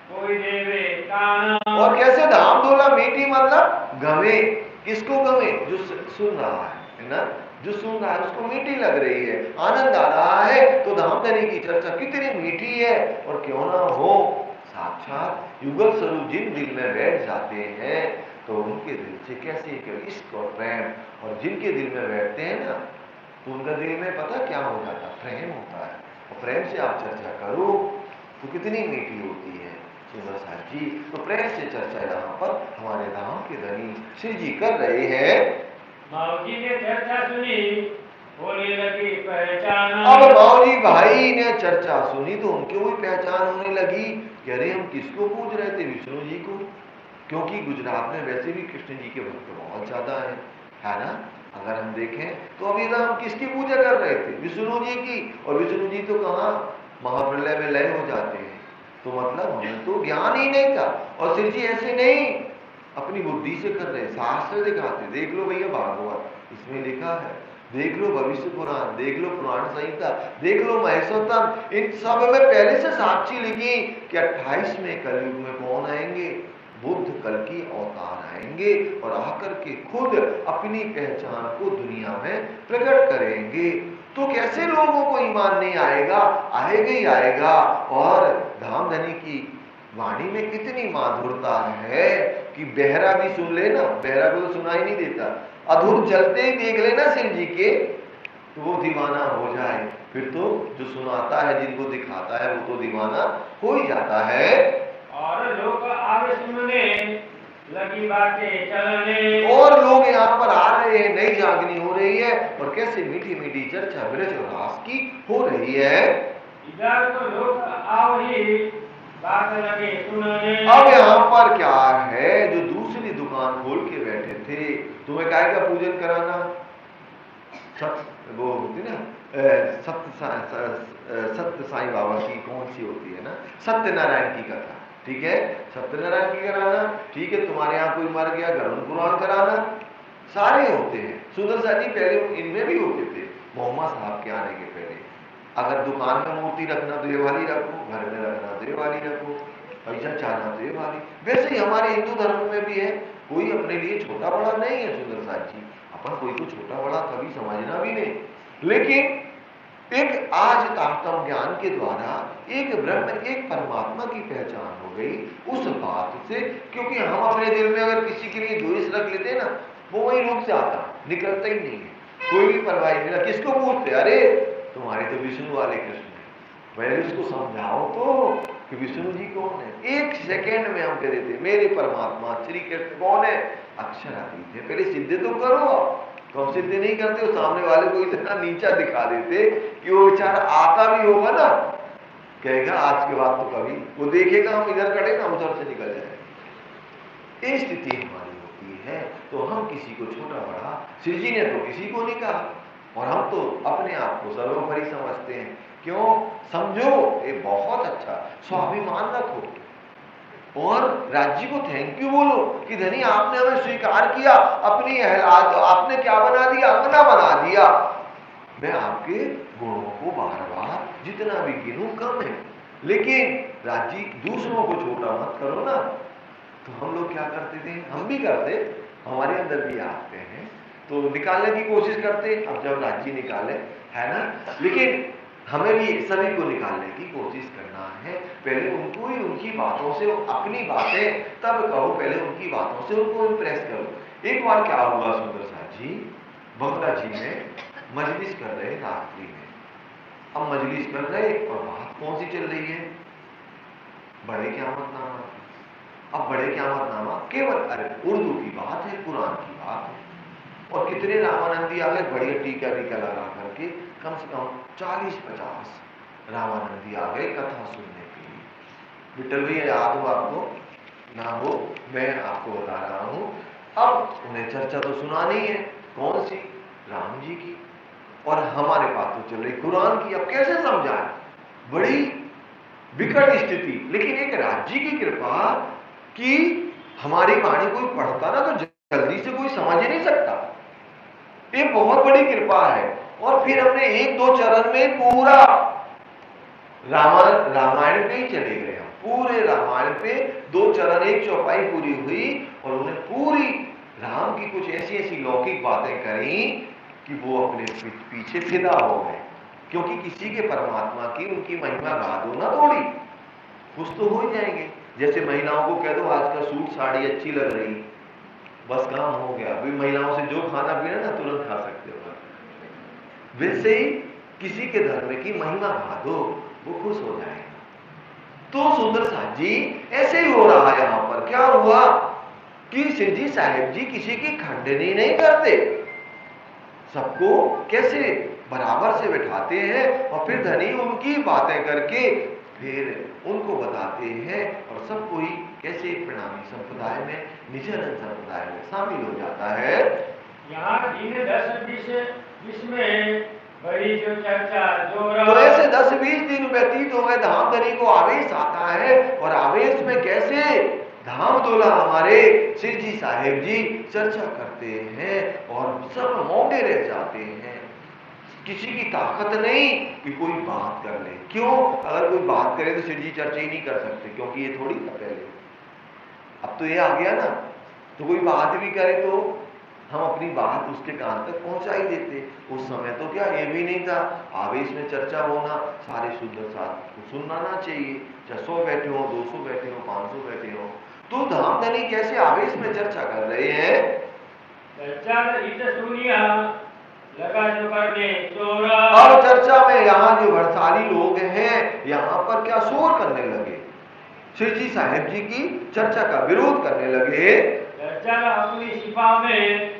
कोई देवे काना। और कैसे धाम धोला मीठी मतलब गवे, किसको गवे? जो सुन रहा है ना, जो सुन रहा है उसको मीठी लग रही है, आनंद आ रहा है, तो धामधनी की चर्चा कितनी मीठी है। और क्यों ना हो, साक्षात युगल स्वरूप जिन दिल में बैठ जाते हैं, तो उनके दिल से कैसे इश्क और प्रेम, और जिनके दिल में बैठते हैं ना, तो उनका दिल में पता क्या हो जाता? प्रेम होता है। और प्रेम से आप चर्चा करो तो कितनी मीठी होती है सुंदर साथ जी। तो प्रेम से चर्चा यहाँ पर हमारे धाम के धनी श्री जी कर रहे हैं। माऊजी ने चर्चा सुनी, होने लगी पहचान। अब माऊजी भाई ने चर्चा सुनी तो उनके वही पहचान होने लगी कि अरे हम किसको पूज रहे थे? विष्णु जी को। क्योंकि गुजरात में वैसे भी कृष्ण जी के भक्त बहुत ज्यादा है ना। अगर हम देखें तो अभी हम किसकी पूजा कर रहे थे? विष्णु जी की। और विष्णु जी तो कहाँ महाप्रलय में लय हो जाते हैं। तो मतलब हमें तो ज्ञान ही नहीं था। और श्री जी ऐसे नहीं अपनी बुद्धि से कर रहे, शास्त्र दिखाते। देख लो भैया भागवत, इसमें लिखा है, देख लो भविष्य पुराण, देख लो पुराण संहिता, देख लो महेश्वरतम, इन सब में पहले से साक्षी लिखी कि 28वें कलयुग में कौन आएंगे? बुद्ध कल की अवतार आएंगे और आकर के खुद अपनी पहचान को दुनिया में प्रकट करेंगे। तो कैसे लोगों को ईमान नहीं आएगा? आएगा ही आएगा। और धामधनी की वाणी में कितनी माधुरता है कि बहरा भी सुन लेना, बहरा को तो सुनाई नहीं देता, अधूर चलते ही देख लेना शिव जी के, तो वो दीवाना हो जाए। फिर तो जो सुनाता है, जिनको दिखाता है, वो तो दीवाना हो ही जाता है। और लोग आगे सुनने लगी बातें चलने। और लोग यहाँ पर आ रहे हैं, नई जागनी हो रही है, और कैसे मीठी मीठी चर्चा ब्रज और रास की हो रही है। इधर तो लोग आओ ही बात लगे सुनने। अब यहाँ पर क्या है, जो दूसरी दुकान खोल के बैठे थे, तुम्हें काय का पूजन कराना? वो होती ना सत्य साईं बाबा की कौन सी होती है ना, सत्यनारायण की कथा, ठीक है, सत्यनारायण की कराना, ठीक है। तुम्हारे यहाँ कोई मर गया, गरुड़ पुराण कराना, सारे होते हैं। सुंदर साथ जी पहले इनमें भी होते थे, मोहम्मद साहब के आने के पहले। अगर दुकान में मूर्ति रखना तो ये वाली रखो, घर में रखना तो ये वाली रखो, पैसा चाहना तो ये वाली। वैसे ही हमारे हिंदू धर्म में भी है, कोई अपने लिए छोटा बड़ा नहीं है सुंदर साथ जी। अपन कोई को छोटा बड़ा कभी समझना भी नहीं, लेकिन एक आज तारतम ज्ञान के द्वारा एक ब्रह्म, एक परमात्मा की पहचान हो गई उस बात से। क्योंकि हम अपने दिल में अगर किसी के लिए द्वेष रख लेते ना, वो वही रुक जाता, निकलता ही नहीं है, कोई भी परवाह नहीं। किसको पूछते? अरे तुम्हारे तो विष्णु वाले कृष्ण है, पहले उसको समझाओ तो कि विष्णु जी कौन है। एक सेकेंड में हम कह देते मेरे परमात्मा श्री कृष्ण कौन है, अक्षरातीत है। पहले सिद्ध तो करो। तो हम सिद्ध नहीं करते, सामने वाले को इतना नीचा दिखा देते कि वो बेचारा आता भी होगा ना, कहेगा आज के बाद तो कभी, वो देखेगा हम इधर खड़े ना, उधर से निकल जाए। ये स्थिति हमारी होती है। तो हम किसी को छोटा बड़ा, श्री जी ने तो किसी को नहीं कहा, और हम तो अपने आप को सर्वोपरि समझते हैं। क्यों? समझो, ये बहुत अच्छा, स्वाभिमान रखो और राज्य को थैंक यू बोलो कि धनी आपने हमें स्वीकार किया, अपनी आपने क्या बना दिया? अपना बना दिया। मैं आपके गुणों को बार बार जितना भी गिनूं कम है, लेकिन राज्य दूसरों को छोटा मत करो ना। तो हम लोग क्या करते थे? हम भी करते, हमारे अंदर भी आते हैं, तो निकालने की कोशिश करते। अब जब राज्य निकाले है ना, लेकिन हमें भी सभी को निकालने की कोशिश करना है। पहले उनको ही उनकी बातों से, अपनी बातें तब कहो, पहले उनकी बातों से उनको इम्प्रेस करो। एक बार क्या हुआ सुंदर साहब जी, बंगला जी में मजलिस कर रहे रात्रि में। अब मजलिस कर रहे और बात कौन सी चल रही है? बड़े क़यामतनामा। अब बड़े क़यामतनामा केवल उर्दू की बात है, कुरान की बात है। और कितने रामानंदी आ गए बढ़िया टीका वीका लगा करके, कम से कम 40-50 रामानंदी आ गए कथा सुनने के लिए। विठल भैया याद हो आपको? ना हो, मैं आपको बता रहा हूं। अब उन्हें चर्चा तो सुनानी है, कौन सी? राम जी की। और हमारे पास तो चल रही कुरान की। अब कैसे समझाएं? बड़ी विकट स्थिति। लेकिन एक राज्य की कृपा कि हमारी वाणी कोई पढ़ता ना तो जल्दी से कोई समझ ही नहीं सकता, ये बहुत बड़ी कृपा है। और फिर हमने 1-2 चरण में पूरा रामायण पे ही चले गए। हम पूरे रामायण पे 2 चरण, 1 चौपाई पूरी हुई और उन्हें पूरी राम की कुछ ऐसी ऐसी लौकिक बातें करी कि वो अपने पीछे फिदा हो गए। क्योंकि किसी के परमात्मा की उनकी महिमा गा दो ना थोड़ी, खुश तो हो ही जाएंगे। जैसे महिलाओं को कह दो आज का सूट साड़ी अच्छी लग रही, बस काम हो गया। अभी महिलाओं से जो खाना पीना ना तुरंत खा सकते हो। वैसे ही किसी के धर्म की महिमा गा दो, वो खुश हो जाएगा। तो सुंदर साहब जी ऐसे ही हो रहा है। यहां पर क्या हुआ कि शिव जी साहेब जी किसी की खंडनी नहीं करते, सबको कैसे बराबर से बैठाते हैं और फिर धनी उनकी बातें करके फिर उनको बताते हैं और सबको ही कैसे प्रणामी संप्रदाय में, निजानंद संप्रदाय में शामिल हो जाता है। यहाँ धीरे 10-20 में बड़ी जो चर्चा जोर, तो ऐसे 10-20 दिन व्यतीत हो गए। धाम धनी को आवेश आता है और आवेश में कैसे धाम दोला हमारे शिव जी साहेब जी चर्चा करते हैं और सब मौके रह जाते हैं। किसी की ताकत नहीं कि कोई बात कर ले। क्यों? अगर कोई बात करे तो शिव जी चर्चा ही नहीं कर सकते, क्योंकि ये थोड़ी था पहले। अब तो ये आ गया ना, तो कोई बात भी करे तो हम अपनी बात उसके कान तक पहुंचा ही देते। उस समय तो क्या ये भी नहीं था, आवेश में चर्चा होना, सारे शुद्ध साथ को सुनना चाहिए, चाहे 100 बैठे हो, 200 बैठे हो, 500 बैठे हो। तो धाम धनी कैसे आवेश में चर्चा कर रहे हैं। लगा जो करने और चर्चा में यहाँ जो भरसाली लोग हैं यहाँ पर क्या शोर करने लगे, शिव जी साहेब जी की चर्चा का विरोध करने लगे। अपनी सिपा में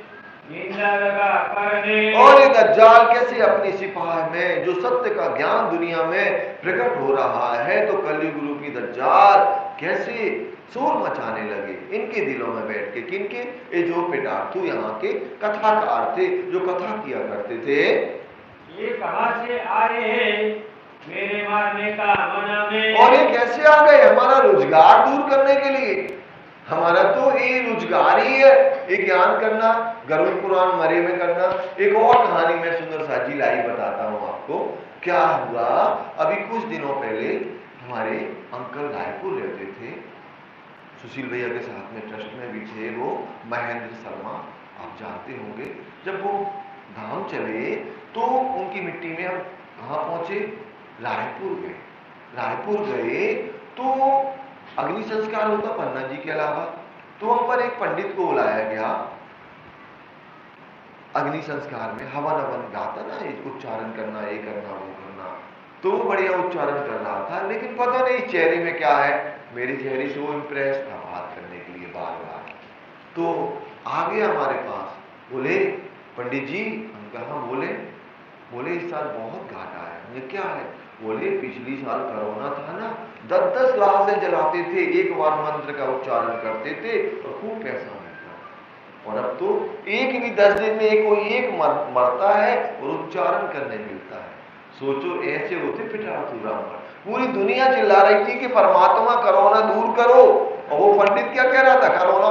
निंदा लगा करने, और ये दज्जाल कैसे अपनी सिपाह में जो सत्य का ज्ञान दुनिया में प्रकट हो रहा है, तो कलयुग रूपी दज्जाल कैसे शोर मचाने लगे इनके दिलों में बैठ के। किनके? ये जो पिटार्थू यहाँ के कथाकार थे, जो कथा किया करते थे। ये कहां से आ रहे हैं मेरे मारने का मना में, और ये कैसे आ गए हमारा रोजगार दूर करने के लिए। हमारा तो ये रोजगार ही है, ये ज्ञान करना, गरुड़ पुराण मरे में करना। एक और कहानी मैं सुंदर साजी लाई बताता हूँ आपको। क्या हुआ, अभी कुछ दिनों पहले हमारे अंकल रायपुर रहते थे, सुशील भैया के साथ में ट्रस्ट में भी थे, वो महेंद्र शर्मा, आप जानते होंगे। जब वो धाम चले तो उनकी मिट्टी में हम कहाँ पहुंचे? रायपुर गए। रायपुर गए तो अग्नि संस्कार होता पन्ना जी के अलावा, तो वहां पर एक पंडित को बुलाया गया। अग्नि संस्कार में हवन हवन गाता ना, एक उच्चारण करना, ये करना, वो करना, तो वो बढ़िया उच्चारण कर रहा था। लेकिन पता नहीं चेहरे में क्या है, मेरे चेहरे से वो इम्प्रेस था बात करने के लिए बार बार। तो आ गया हमारे पास, बोले पंडित जी। हम कहा बोले। बोले इस साल बहुत घाटा है। हमने क्या है? बोले पिछली साल कोरोना था ना, 10-10 लाशें जलाते थे, एक बार मंत्र का उच्चारण करते थे और खूब पैसा मिलता। और अब तो एक भी 10 दिन में कोई एक मरता है और उच्चारण करने मिलता है। सोचो ऐसे होते पिटार्थू ब्राह्मण। पूरी दुनिया चिल्ला रही थी कि परमात्मा कोरोना दूर करो, और वो पंडित क्या कह रहा था? कोरोना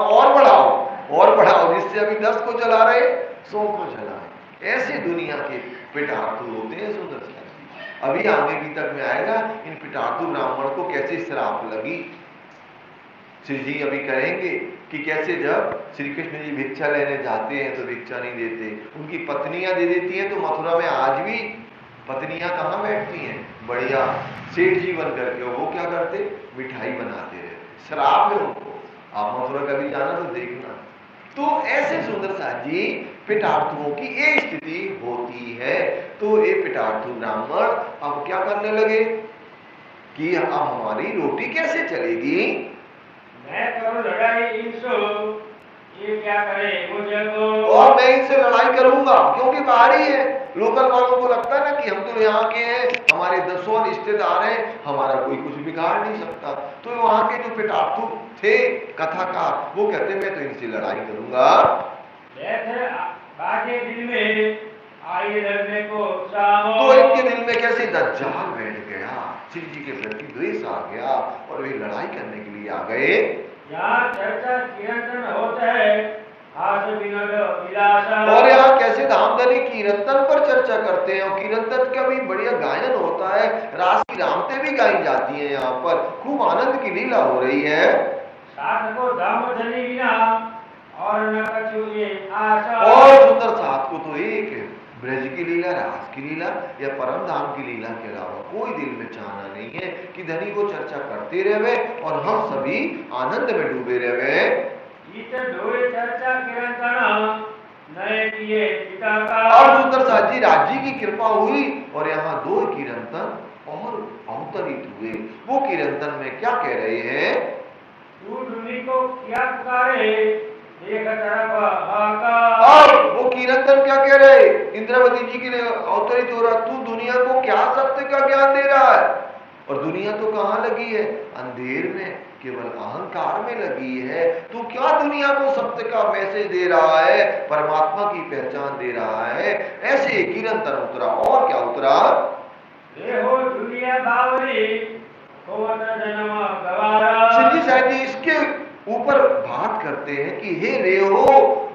और बढ़ाओ, जिससे अभी 10 को जला रहे 100 को जलाए। ऐसे दुनिया के पिटार्थू होते हैं सुंदर साहब। अभी आगे भी तक में आएगा इन पिटार्थू ब्राह्मण को कैसे श्राप लगी। श्री जी अभी कहेंगे कि कैसे जब श्री कृष्ण जी भिक्षा लेने जाते हैं तो भिक्षा नहीं देते, उनकी पत्नियां दे देती हैं। तो मथुरा में आज भी पत्नियां कहाँ बैठती हैं, बढ़िया सेठ जी बन करके, वो क्या करते, मिठाई बनाते रहे, श्राप है उनको। आप मथुरा कभी जाना तो देखना। तो ऐसे सुंदर साथ जी पिटार्थुओं की एक स्थिति होती है। तो ये पिटार्थु ब्राह्मण अब क्या करने लगे कि अब हमारी रोटी कैसे चलेगी, मैं करूं लड़ाई इनसे, ये क्या करे मुझको, और मैं इनसे लड़ाई करूंगा, क्योंकि बाहरी है। लोकल वालों को लगता है ना कि हम तो यहाँ के हैं, हमारे दसों रिश्तेदार हैं, हमारा कोई कुछ बिगाड़ नहीं सकता। तो वहां के जो पिटार्थु थे कथाकार, वो कहते मैं तो इनसे लड़ाई करूंगा। बाजे दिल में आई लड़ने को सामो, तो इनके दिल में कैसे दज्जाल बैठ गया, शिव जी के प्रति द्वेष आ गया और वे लड़ाई करने के लिए आ गए। यहाँ चर्चा कीर्तन होता है, हास विनोद विलासा, और यहाँ कैसे धामधनी कीर्तन पर चर्चा करते हैं, और कीर्तन का भी बढ़िया गायन होता है, रास की रामतें भी गाई जाती हैं, यहाँ पर खूब आनंद की लीला हो रही है। साथ को धामधनी बिना और न कछु ये आशा, और सुंदर साथ को तो एक ब्रज की लीला, रास की लीला या परम धाम की लीला के अलावा कोई दिल में चाहना नहीं है कि धनी को चर्चा करते रहे और हम सभी आनंद में डूबे रहे। चर्चा कीर्तन नए किए पिता का, और सुंदर साथ जी राज्य की कृपा हुई और यहाँ दो कीर्तन और अवतरित हुए। वो कीर्तन में क्या कह रहे हैं, तू दुनी को क्या पुकारे, एक तरफ हाका, और वो कीर्तन क्या कह रहे, इंद्रावती जी के लिए अवतरित हो रहा, तू दुनिया को क्या सत्य का ज्ञान दे रहा है, और दुनिया तो कहाँ लगी है, अंधेर में, केवल अहंकार में लगी है। तू क्या दुनिया को सत्य का मैसेज दे रहा है, परमात्मा की पहचान दे रहा है। ऐसे कीर्तन उतरा, और क्या उतरा, हो दुनिया बावरी जन्म गवारा, सिद्धि साहब जी इसके ऊपर बात करते हैं कि हे रेहो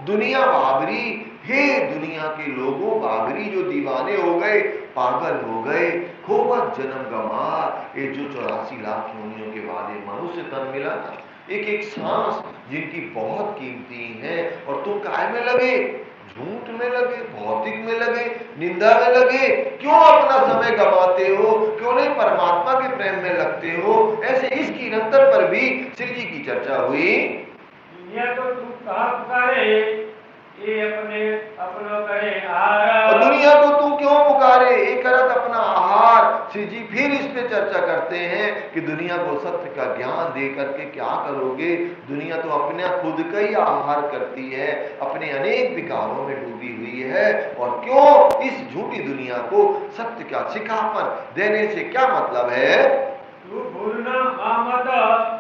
दुनिया बाबरी, हे दुनिया के लोगों, बाबरी जो दीवाने हो गए, पागल हो गए, खोबत जन्म गंवार, ये जो 84 लाख योनियों के बाद मनुष्य तन मिला, एक एक सांस जिनकी बहुत कीमती है, और तुम काय में लगे, झूठ में लगे, भौतिक में लगे, निंदा में लगे, क्यों अपना समय गंवाते हो, क्यों नहीं परमात्मा के प्रेम में लगते हो। ऐसे इस कीर्तन पर भी श्री जी की चर्चा हुई। दुनिया को तू कहा पुकारे, ये अपने अपनों करे आहार, और दुनिया को तू क्यों पुकारे, एक करत अपना आहार। श्री जी फिर इस पे चर्चा करते हैं कि दुनिया को सत्य का ज्ञान दे करके क्या करोगे, दुनिया तो अपने खुद का ही आहार करती है, अपने अनेक विकारों में डूबी हुई है, और क्यों इस झूठी दुनिया को सत्य का सिखापन देने से क्या मतलब है। तू भूलना मामद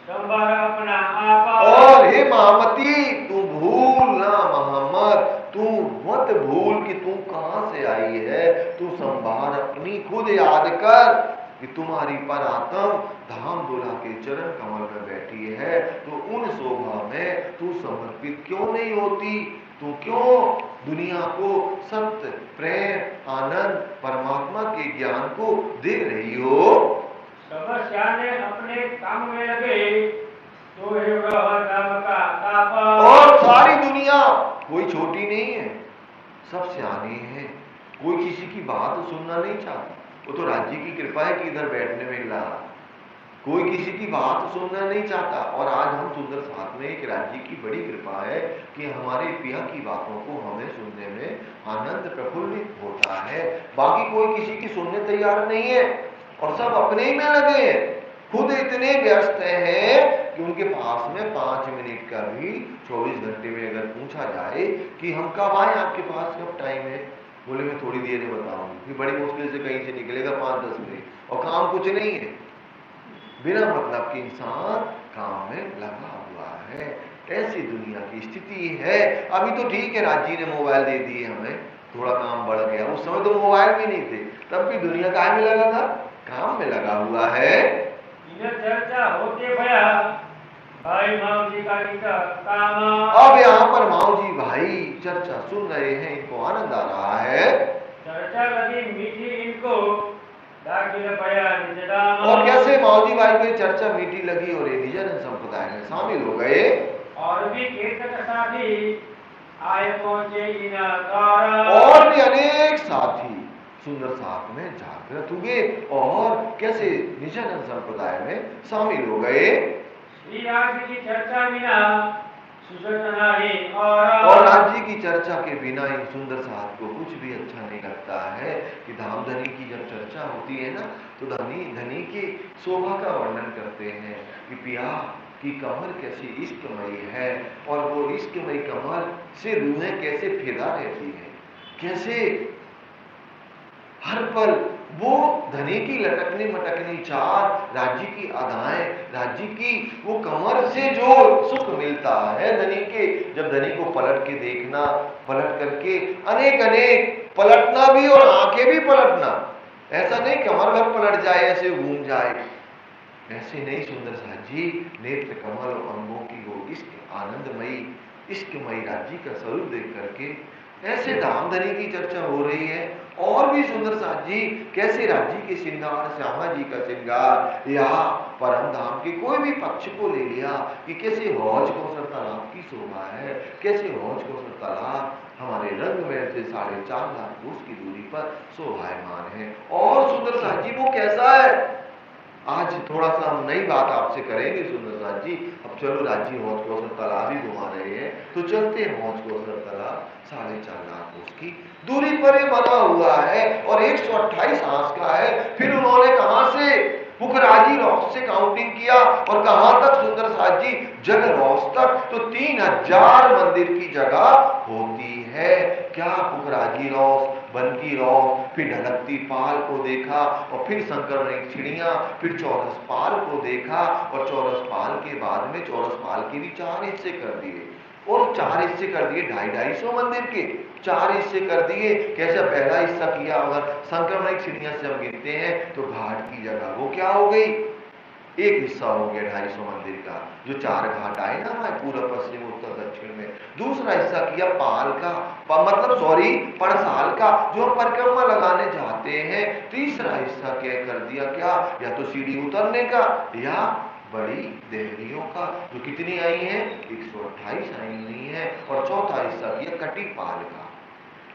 संभार अपना आपा, और हे महामती तू भूल ना मोहम्मद, तू मत भूल कि तू कहां से आई है, तू संभार अपनी खुद याद कर कि तुम्हारी परात्म धाम दुल्हा के चरण कमल में बैठी है, तो उन शोभा में तू समर्पित क्यों नहीं होती, तू क्यों दुनिया को सत्य प्रेम आनंद परमात्मा के ज्ञान को दे रही हो। समस्या ने अपने काम में लगे, तो काम का ताप, और सारी दुनिया कोई छोटी नहीं है, सब सियाने हैं, कोई किसी की बात सुनना नहीं चाहता। वो तो राज्य की कृपा है कि इधर बैठने में मिला, कोई किसी की बात सुनना नहीं चाहता। और आज हम सुंदर साथ में एक राज्य की बड़ी कृपा है कि हमारे पिया की बातों को हमें सुनने में आनंद प्रफुल्लित होता है। बाकी कोई किसी की सुनने तैयार नहीं है, और सब अपने ही में लगे हैं, खुद इतने व्यस्त हैं कि उनके पास में 5 मिनट का भी 24 घंटे में अगर पूछा जाए कि हम कब आए, आपके पास कब टाइम है, बोले मैं थोड़ी देर में बताऊंगी, फिर बड़ी मुश्किल से कहीं से निकलेगा 5-10 मिनट, और काम कुछ नहीं है, बिना मतलब कि इंसान काम में लगा हुआ है। ऐसी दुनिया की स्थिति है। अभी तो ठीक है राज्य ने मोबाइल दे दिए हमें, थोड़ा काम बढ़ गया, उस समय तो मोबाइल भी नहीं थे, तब भी दुनिया काय में लगा था, काम में लगा हुआ है। चर्चा होते भया भाई माऊ जी का काम, अब यहाँ पर माऊ जी भाई चर्चा सुन रहे हैं, इनको आनंद आ रहा है, चर्चा लगी मीठी इनको दाखिल भया निजदाम, और कैसे माऊ जी भाई की चर्चा मीठी लगी और ये निजन संप्रदाय में शामिल हो गए। और भी कीर्तक साथी आए पहुंचे इन द्वारा, और भी अनेक साथी सुंदर साहब में जागृत हुए और कैसे निजानंद संप्रदाय में शामिल हो गए। श्री राज्य की चर्चा बिना सुदर्शना ही और राज्य की चर्चा के बिना इन सुंदर साहब को कुछ भी अच्छा नहीं लगता है कि धाम धनी की जब चर्चा होती है ना तो धनी की शोभा का वर्णन करते हैं कि पिया की कमर कैसी इश्कमयी है और वो इश्कमयी कमर से रूहें कैसे फिदा रहती है, कैसे हर पल वो धनी की लटकनी मटकनी चाल, राज्य की अदाएं, राज्य की वो कमर से जो सुख मिलता है धनी के, जब धनी को पलट के देखना, पलट करके अनेक अनेक पलटना भी और आंखें भी पलटना, ऐसा नहीं कमर भर पलट जाए ऐसे घूम जाए, ऐसे नहीं सुंदर साहब जी नेत्र कमल और अंगों की वो इश्क आनंदमयी इश्कमयी राज्य का स्वरूप देख करके ऐसे धाम धनी की चर्चा हो रही है। और भी सुंदर साथ जी कैसे राज्य के श्रृंगार, श्यामा जी का श्रृंगार या परम धाम के कोई भी पक्ष को ले लिया कि कैसे हौज कौसर तालाब की शोभा है, कैसे हौज कौसर तालाब हमारे रंग में से 4.5 लाख कोस की दूरी पर शोभायमान है। और सुंदर साथ जी वो कैसा है, आज थोड़ा सा हम नई बात आपसे करेंगे सुंदर साथ जी। अब चलो राज्य हौज कौसर तालाब ही घुमा रहे हैं तो चलते हैं हौज कौसर तालाब 4.5 लाख कोस की दूरी पर ये बना हुआ है और 128 हांस का है। फिर उन्होंने कहां से पुखराजी रॉस से काउंटिंग किया और कहां तक सुंदर साथ जी जल रॉस तक, तो 3000 मंदिर की जगह होती है। क्या पुखराजी रॉस, बनकी रॉस, फिर ढलकती पाल को देखा और फिर संकरण चिड़िया, फिर चौरस पाल को देखा और चौरस पाल के बाद में चौरस पाल के भी 4 हिस्से कर दिए और 4 हिस्से कर दिए 250 मंदिर के, 4 हिस्से कर दिए। कैसा पहला हिस्सा किया, अगर संक्रमण चिड़िया से हम गिनते हैं तो घाट की जगह वो क्या हो गई, एक हिस्सा हो गया 250 मंदिर का, जो 4 घाट आए ना हमारे पूर्व पश्चिम उत्तर दक्षिण में। दूसरा हिस्सा किया पाल का, मतलब सॉरी पड़साल का, जो हम परिक्रमा लगाने जाते हैं। तीसरा हिस्सा क्या कर दिया, क्या या तो सीढ़ी उतरने का या बड़ी देहरियों का, जो कितनी आई हैं 128 आई हुई है। और चौथा हिस्सा किया कटी पाल का,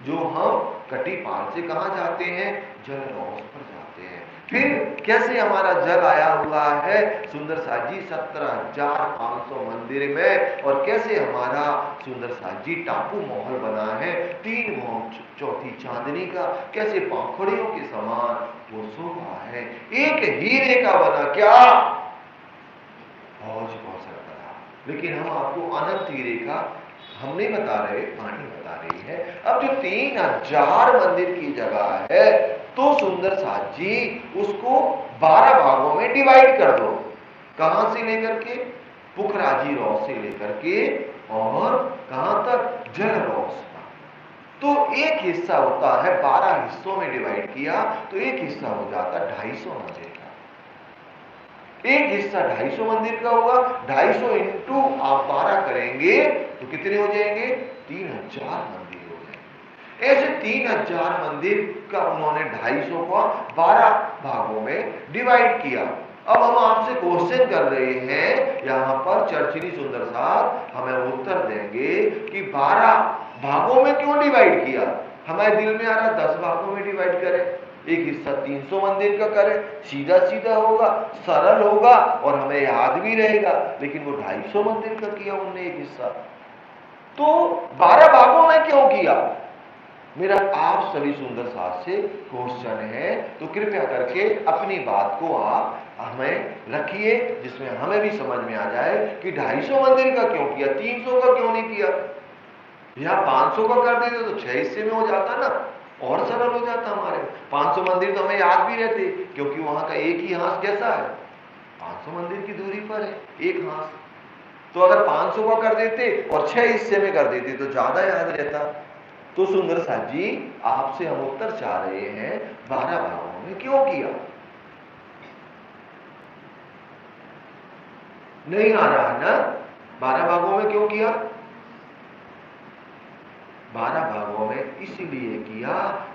जो हम कटी पाल से कहां जाते हैं, जल रॉस पर जाते हैं। फिर कैसे हमारा जल आया हुआ है सुंदर साजी 17,500 मंदिर में, और कैसे हमारा सुंदर साजी टापू महल बना है 3 चौथी चांदनी का, कैसे पंखुड़ियों के समान वो शोभा है, एक हीरे का बना क्या हौज कौसर तालाब। लेकिन हम आपको अनंत हीरे का हम नहीं बता रहे, पानी बता रही है। अब जो 3000 मंदिर की जगह है तो सुंदर साथ जी उसको 12 भागों में डिवाइड कर दो। कहां से लेकर के, पुखराजी रॉस से लेकर के और कहां तक, जल रॉस का। तो एक हिस्सा होता है 12 हिस्सों में डिवाइड किया तो एक हिस्सा हो जाता 250 मंदिर का। एक हिस्सा 250 मंदिर का होगा, 250 इंटू आप 12 करेंगे तो कितने हो जाएंगे, 3000 मंदिर हो जाएंगे। ऐसे 3000 मंदिर का उन्होंने 250 को 12 भागों में डिवाइड किया। अब हम आपसे क्वेश्चन कर रहे हैं, यहां पर चर्चिनी सुंदर साहब हमें उत्तर देंगे कि 12 भागों में क्यों डिवाइड किया। हमारे दिल में आ रहा 10 भागों में डिवाइड करें, एक हिस्सा 300 मंदिर का करें, सीधा सीधा होगा, सरल होगा और हमें याद भी रहेगा। लेकिन वो 250 मंदिर का किया उन्होंने एक हिस्सा, तो 12 भागों में क्यों किया। मेरा आप सभी सुंदर साथ से क्वेश्चन है, तो कृपया करके अपनी बात को आप हमें रखिए जिसमें हमें भी समझ में आ जाए कि 250 मंदिर का क्यों किया, 300 का क्यों नहीं किया, या 500 का कर देते तो 6 हिस्से में हो जाता ना, और सरल हो जाता हमारे। 500 मंदिर तो हमें याद भी रहते क्योंकि वहां का एक ही हांस कैसा है, 500 मंदिर की दूरी पर है एक हांस। तो अगर 500 का कर देते और 6 हिस्से में कर देते तो ज्यादा याद रहता। तो सुंदर साथ जी आपसे हम उत्तर चाह रहे हैं 12 भागों में क्यों किया। नहीं आ रहा है ना, 12 भागों में क्यों किया, 12 भागों में इसलिए किया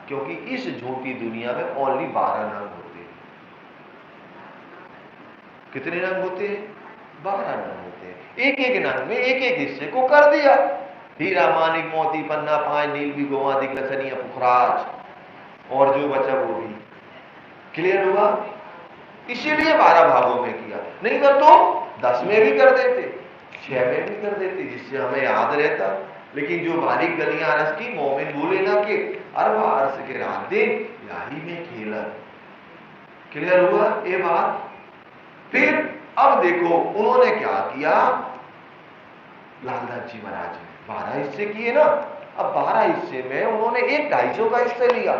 क्योंकि इस झूठी दुनिया में ओनली 12 रंग होते हैं। कितने रंग होते हैं, 12 रंग होते हैं। एक एक रंग में एक एक हिस्से को कर दिया, हीरा मानिक मोती पन्ना पांच नील भी गोवा दिग्लसनिया पुखराज। और जो बचा वो भी। क्लियर हुआ? इसीलिए 12 भागों में किया, नहीं तो 10 में भी कर देते, 6 में भी कर देते, जिससे हमें याद रहता। लेकिन जो बारीक गलियां अरस की मोमिन भूले ना कि अरबा अरस के रात दिन याही में खेला। क्लियर हुआ ये बात? फिर अब देखो उन्होंने क्या किया, लालदास जी महाराज ने 12 हिस्से किए ना। अब 12 हिस्से में उन्होंने एक 250 का हिस्सा लिया।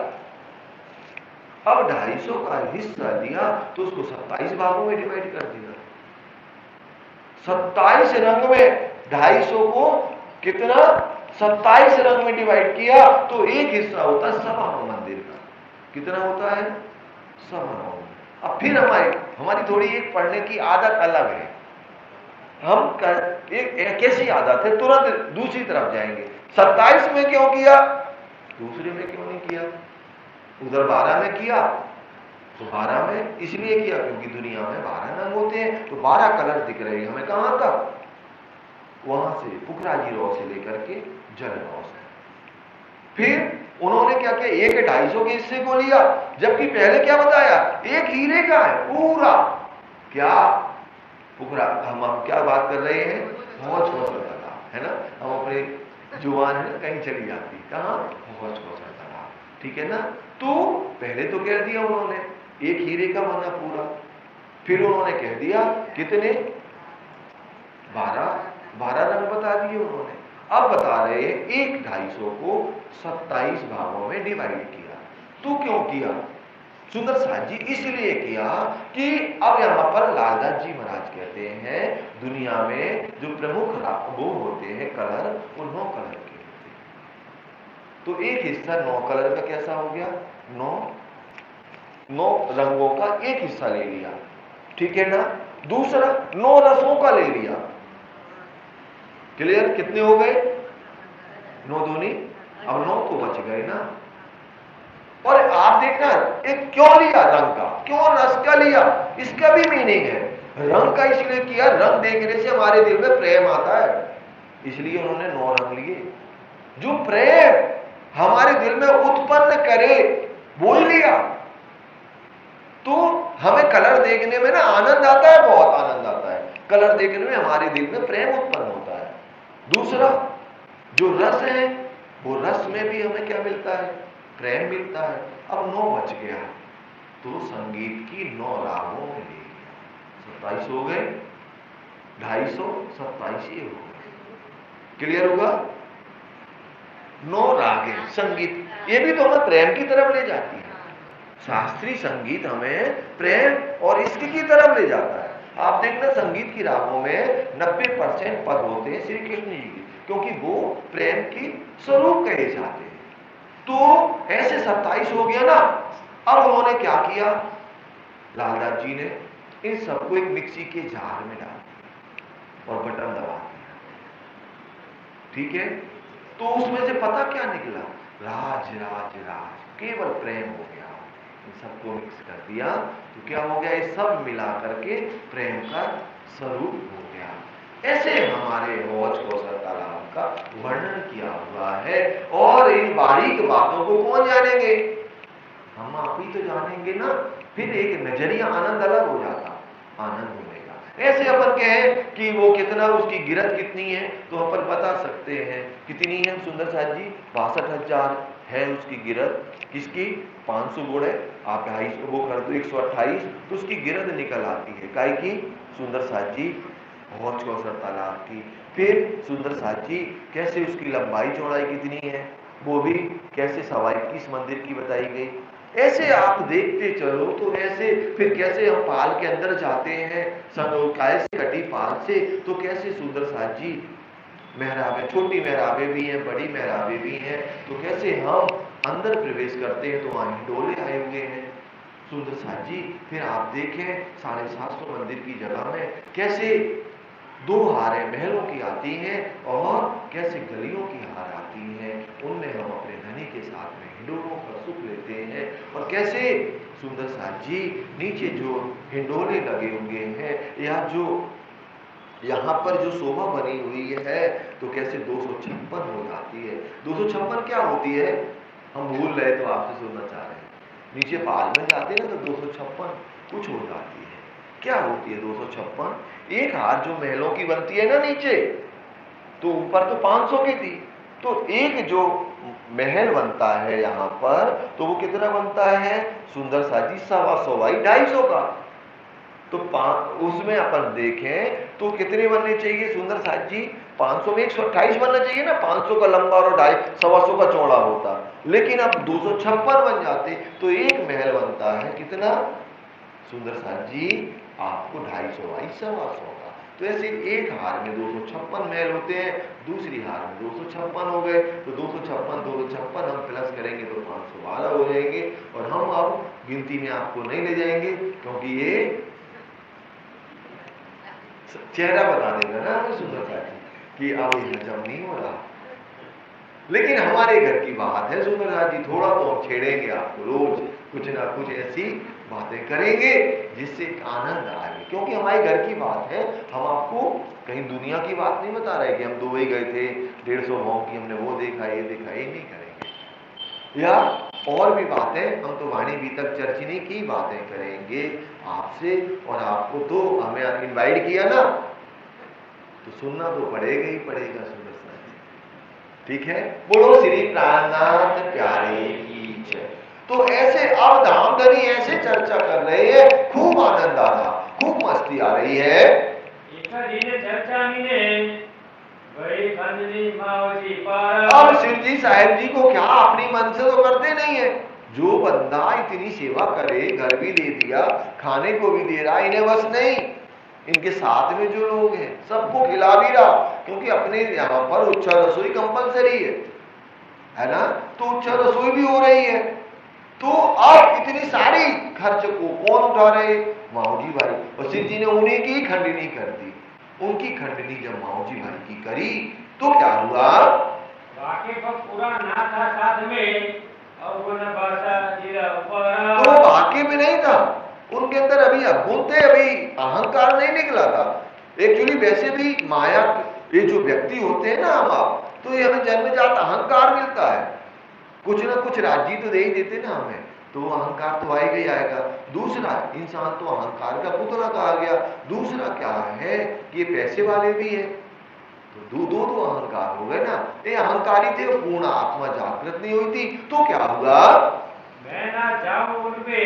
अब 250 का हिस्सा लिया तो उसको 27 भागों में डिवाइड कर दिया। 27 रंग में 250 को कितना 27 रंग में डिवाइड किया तो एक हिस्सा होता है सवा मंदिर का। कितना होता है? सवा। अब फिर हमारी थोड़ी एक पढ़ने की आदत अलग है। हम एक कैसी आदत है, तुरंत दूसरी तरफ जाएंगे। 27 में क्यों किया, दूसरे में क्यों नहीं किया? उधर 12 में किया तो 12 में इसलिए किया क्योंकि दुनिया में 12 रंग होते हैं, तो 12 कलर दिख रहे हैं हमें। कहां तक? वहां से पुखराजी रॉ से लेकर के जल रॉ से। फिर उन्होंने क्या किया, एक 250 के हिस्से को लिया, जबकि पहले क्या बताया, एक हीरे का है पूरा। क्या पुखरा, हम क्या बात कर रहे हैं, हौज कौशल तालाब है ना। हम अपने जुबान है ना कहीं चली जाती, कहां, हौज कौशल तालाब, ठीक है ना। तो पहले तो कह दिया उन्होंने एक हीरे का बना पूरा, फिर उन्होंने कह दिया कितने, 12 रंग बता दिए उन्होंने। अब बता रहे हैं एक 250 को 27 भागों में डिवाइड किया। तो क्यों किया सुंदर साथ जी? इसलिए किया कि अब यहां पर लालदास जी महाराज कहते हैं दुनिया में जो प्रमुख वो होते हैं कलर, वो 9 कलर के होते हैं। तो एक हिस्सा 9 कलर का कैसा हो गया, 9 रंगों का एक हिस्सा ले लिया, ठीक है ना। दूसरा 9 रसों का ले लिया। क्लियर? कितने हो गए, 9 दूनी, अब 9 तो बच गए ना। और आप देखना एक क्यों लिया रंग का, क्यों रस का लिया, इसका भी मीनिंग है। रंग का इसलिए किया, रंग देखने से हमारे दिल में प्रेम आता है, इसलिए उन्होंने 9 रंग लिए। जो प्रेम हमारे दिल में उत्पन्न करे वो ही लिया। तो हमें कलर देखने में ना आनंद आता है, बहुत आनंद आता है। कलर देखने में हमारे दिल में प्रेम उत्पन्न होता है। दूसरा जो रस है, वो रस में भी हमें क्या मिलता है, प्रेम मिलता है। अब 9 बच गया तो संगीत की 9 रागों में ले लिया, 27 हो गए, 250 27 ही हो गए। क्लियर होगा? 9 रागे संगीत, ये भी तो हमें प्रेम की तरफ ले जाती है। शास्त्रीय संगीत हमें प्रेम और इश्क की तरफ ले जाता है। आप देखना संगीत की रागों में 90% पद होते हैं श्री कृष्ण जी के, क्योंकि वो प्रेम की स्वरूप कहे जाते हैं। तो ऐसे 27 हो गया ना। अब उन्होंने क्या किया, लालदास जी ने इन सबको एक मिक्सी के जार में डाल और बटन दबा दिया, ठीक है। तो उसमें से पता क्या निकला, राज राज राज, केवल प्रेम हो गया। इन सबको मिक्स कर दिया तो क्या हो गया, ये सब मिला करके प्रेम का स्वरूप हो गया। ऐसे हमारे हौज कौशल तालाब का वर्णन किया हुआ है। और इन बारीक बातों को कौन जानेंगे, हम आप ही तो जानेंगे ना। फिर एक नजरिया आनंद अलग हो जाता, आनंद होगा। ऐसे अपन कहें कि वो कितना, उसकी गिरत कितनी है, तो अपन बता सकते हैं कितनी है सुंदर साथ जी, 62,000 है उसकी गिरत। किसकी, 500 गुण है, आप 250 वो कर दो 128, तो उसकी गिरद निकल आती है। काय की, सुंदर साथ जी हौज कौशल तालाब की। फिर सुंदर साथ जी कैसे उसकी लंबाई चौड़ाई कितनी है, वो भी कैसे 21 मंदिर की बताई गई। ऐसे आप देखते चलो तो ऐसे फिर कैसे हम पाल के अंदर जाते हैं, काय से कटी पाल से, तो कैसे सुंदर साथ जी मेहराबे, छोटी मेहराबे भी हैं, बड़ी मेहराबे भी हैं, तो कैसे हम अंदर प्रवेश करते हैं तो वहां हिंडोले आए हुए हैं सुंदर साथ जी। फिर आप देखें 750 मंदिर की जगह में कैसे 2 हारें महलों की आती हैं और कैसे गलियों की हार आती हैं, उनमें हम अपने धनी के साथ में हिंडोलों का सुख लेते हैं। और कैसे सुंदर साथ जी नीचे जो हिंडोले लगे हुए हैं, या जो यहाँ पर जो शोभा बनी हुई है, तो कैसे 256 हो जाती है। 256 क्या होती है, हम भूल रहे तो आपसे सुनना चाह रहे हैं। नीचे पाल में जाते ना तो 256 कुछ हो जाती है। क्या होती है 256? एक हार जो महलों की बनती है ना नीचे, तो ऊपर तो 500 की थी, तो एक जो महल बनता है यहाँ पर तो वो कितना बनता है सुंदर सा जी? 125 बाई 250 का। तो उसमें अपन देखें तो कितने बनने चाहिए सुंदर साथ जी? 500 में 128 बनना चाहिए ना, 500 का लंबा और 250 का चौड़ा होता, लेकिन अब 256 बन जाते तो एक महल बनता है कितना सुंदर साथ जी? आपको 250 बाई 125 का। तो ऐसे एक हार में 256 महल होते हैं, दूसरी हार में 256 हो गए, तो 256 हम प्लस करेंगे तो 512 हो जाएंगे। और हम अब गिनती में आपको नहीं ले जाएंगे क्योंकि ये चेहरा बता देगा ना हमें सुंदर साथी कि अब ये हजम नहीं हो रहा। लेकिन हमारे घर की बात है सुंदर साथी, थोड़ा तो हम छेड़ेंगे आपको, रोज कुछ ना कुछ ऐसी बातें करेंगे जिससे आनंद आए, क्योंकि हमारे घर की बात है। हम आपको कहीं दुनिया की बात नहीं बता रहे कि हम दुबई गए थे 150 भाव की हमने वो देखा ये देखा, ये नहीं करेंगे। या और भी बातें, हम तो वाणी बीतक चर्चिनी की बातें करेंगे आपसे। और आपको तो हमें इनवाइट किया ना, तो सुनना तो पड़ेगा ही पड़ेगा सुंदर साथी, ठीक है? बोलो श्री प्राणनाथ प्यारे की जय। तो ऐसे अब धाम धनी ऐसे चर्चा कर रहे हैं, खूब आनंद आ रहा, खूब मस्ती आ रही है। अब शिव जी साहेब जी को क्या अपनी मन से तो करते नहीं है। जो बंदा इतनी सेवा करे, घर भी दे दिया, खाने को भी दे रहा, इन्हें बस नहीं, इनके साथ में जो लोग हैं सबको खिला भी रहा, क्योंकि अपने यहाँ पर उच्च रसोई कंपलसरी है ना, तो उच्च रसोई भी हो रही है। तो अब इतनी सारी खर्च को कौन उठा रहे? माऊजी भाई। और शिव जी ने उन्हीं की खंडनी कर दी। उनकी खंडनी जब माऊजी भाई की करी तो क्या हुआ? पूरा ना था साथ में, और वो तो वाक्य में नहीं था, उनके अंदर अभी अवगुण थे, अभी अहंकार नहीं निकला था। एक्चुअली वैसे भी माया ये जो व्यक्ति होते हैं ना हम आप, तो ये हमें जन्मजात अहंकार मिलता है, कुछ ना कुछ राज्य तो दे ही देते ना हमें, तो अहंकार तो आएगा ही आएगा। दूसरा, इंसान तो अहंकार का पुतला कहा गया। दूसरा क्या है कि पैसे वाले भी है, तो दो अहंकार हो गए ना। ये अहंकारी थे, पूर्ण आत्मा जागृत नहीं हुई थी, तो क्या हुआ? मैं ना जाऊं उनपे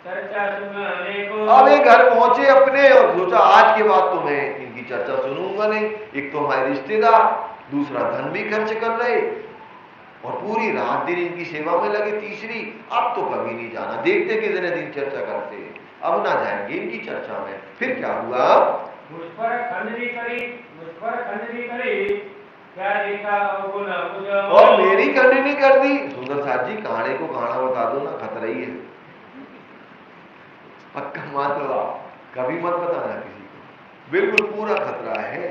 चर्चा सुनने को। अब ये घर पहुंचे अपने और सोचा आज के बाद तो मैं इनकी चर्चा सुनूंगा नहीं। एक तो हमारे रिश्तेदार, दूसरा धन भी खर्च कर रहे और पूरी रात दिन इनकी सेवा में लगे। तीसरी, अब तो कभी नहीं जाना, देखते कितने दिन चर्चा करते, अब ना जाएंगे इनकी चर्चा में। फिर क्या हुआ? मुझ पर खंडनी करी, क्या देखा और मेरी खंडनी कर दी। सुंदर साथ जी कहानी को कहाना बता दो ना, खतरा ही है, पक्का मान लो आप, कभी मत बताना किसी को, बिल्कुल पूरा खतरा है।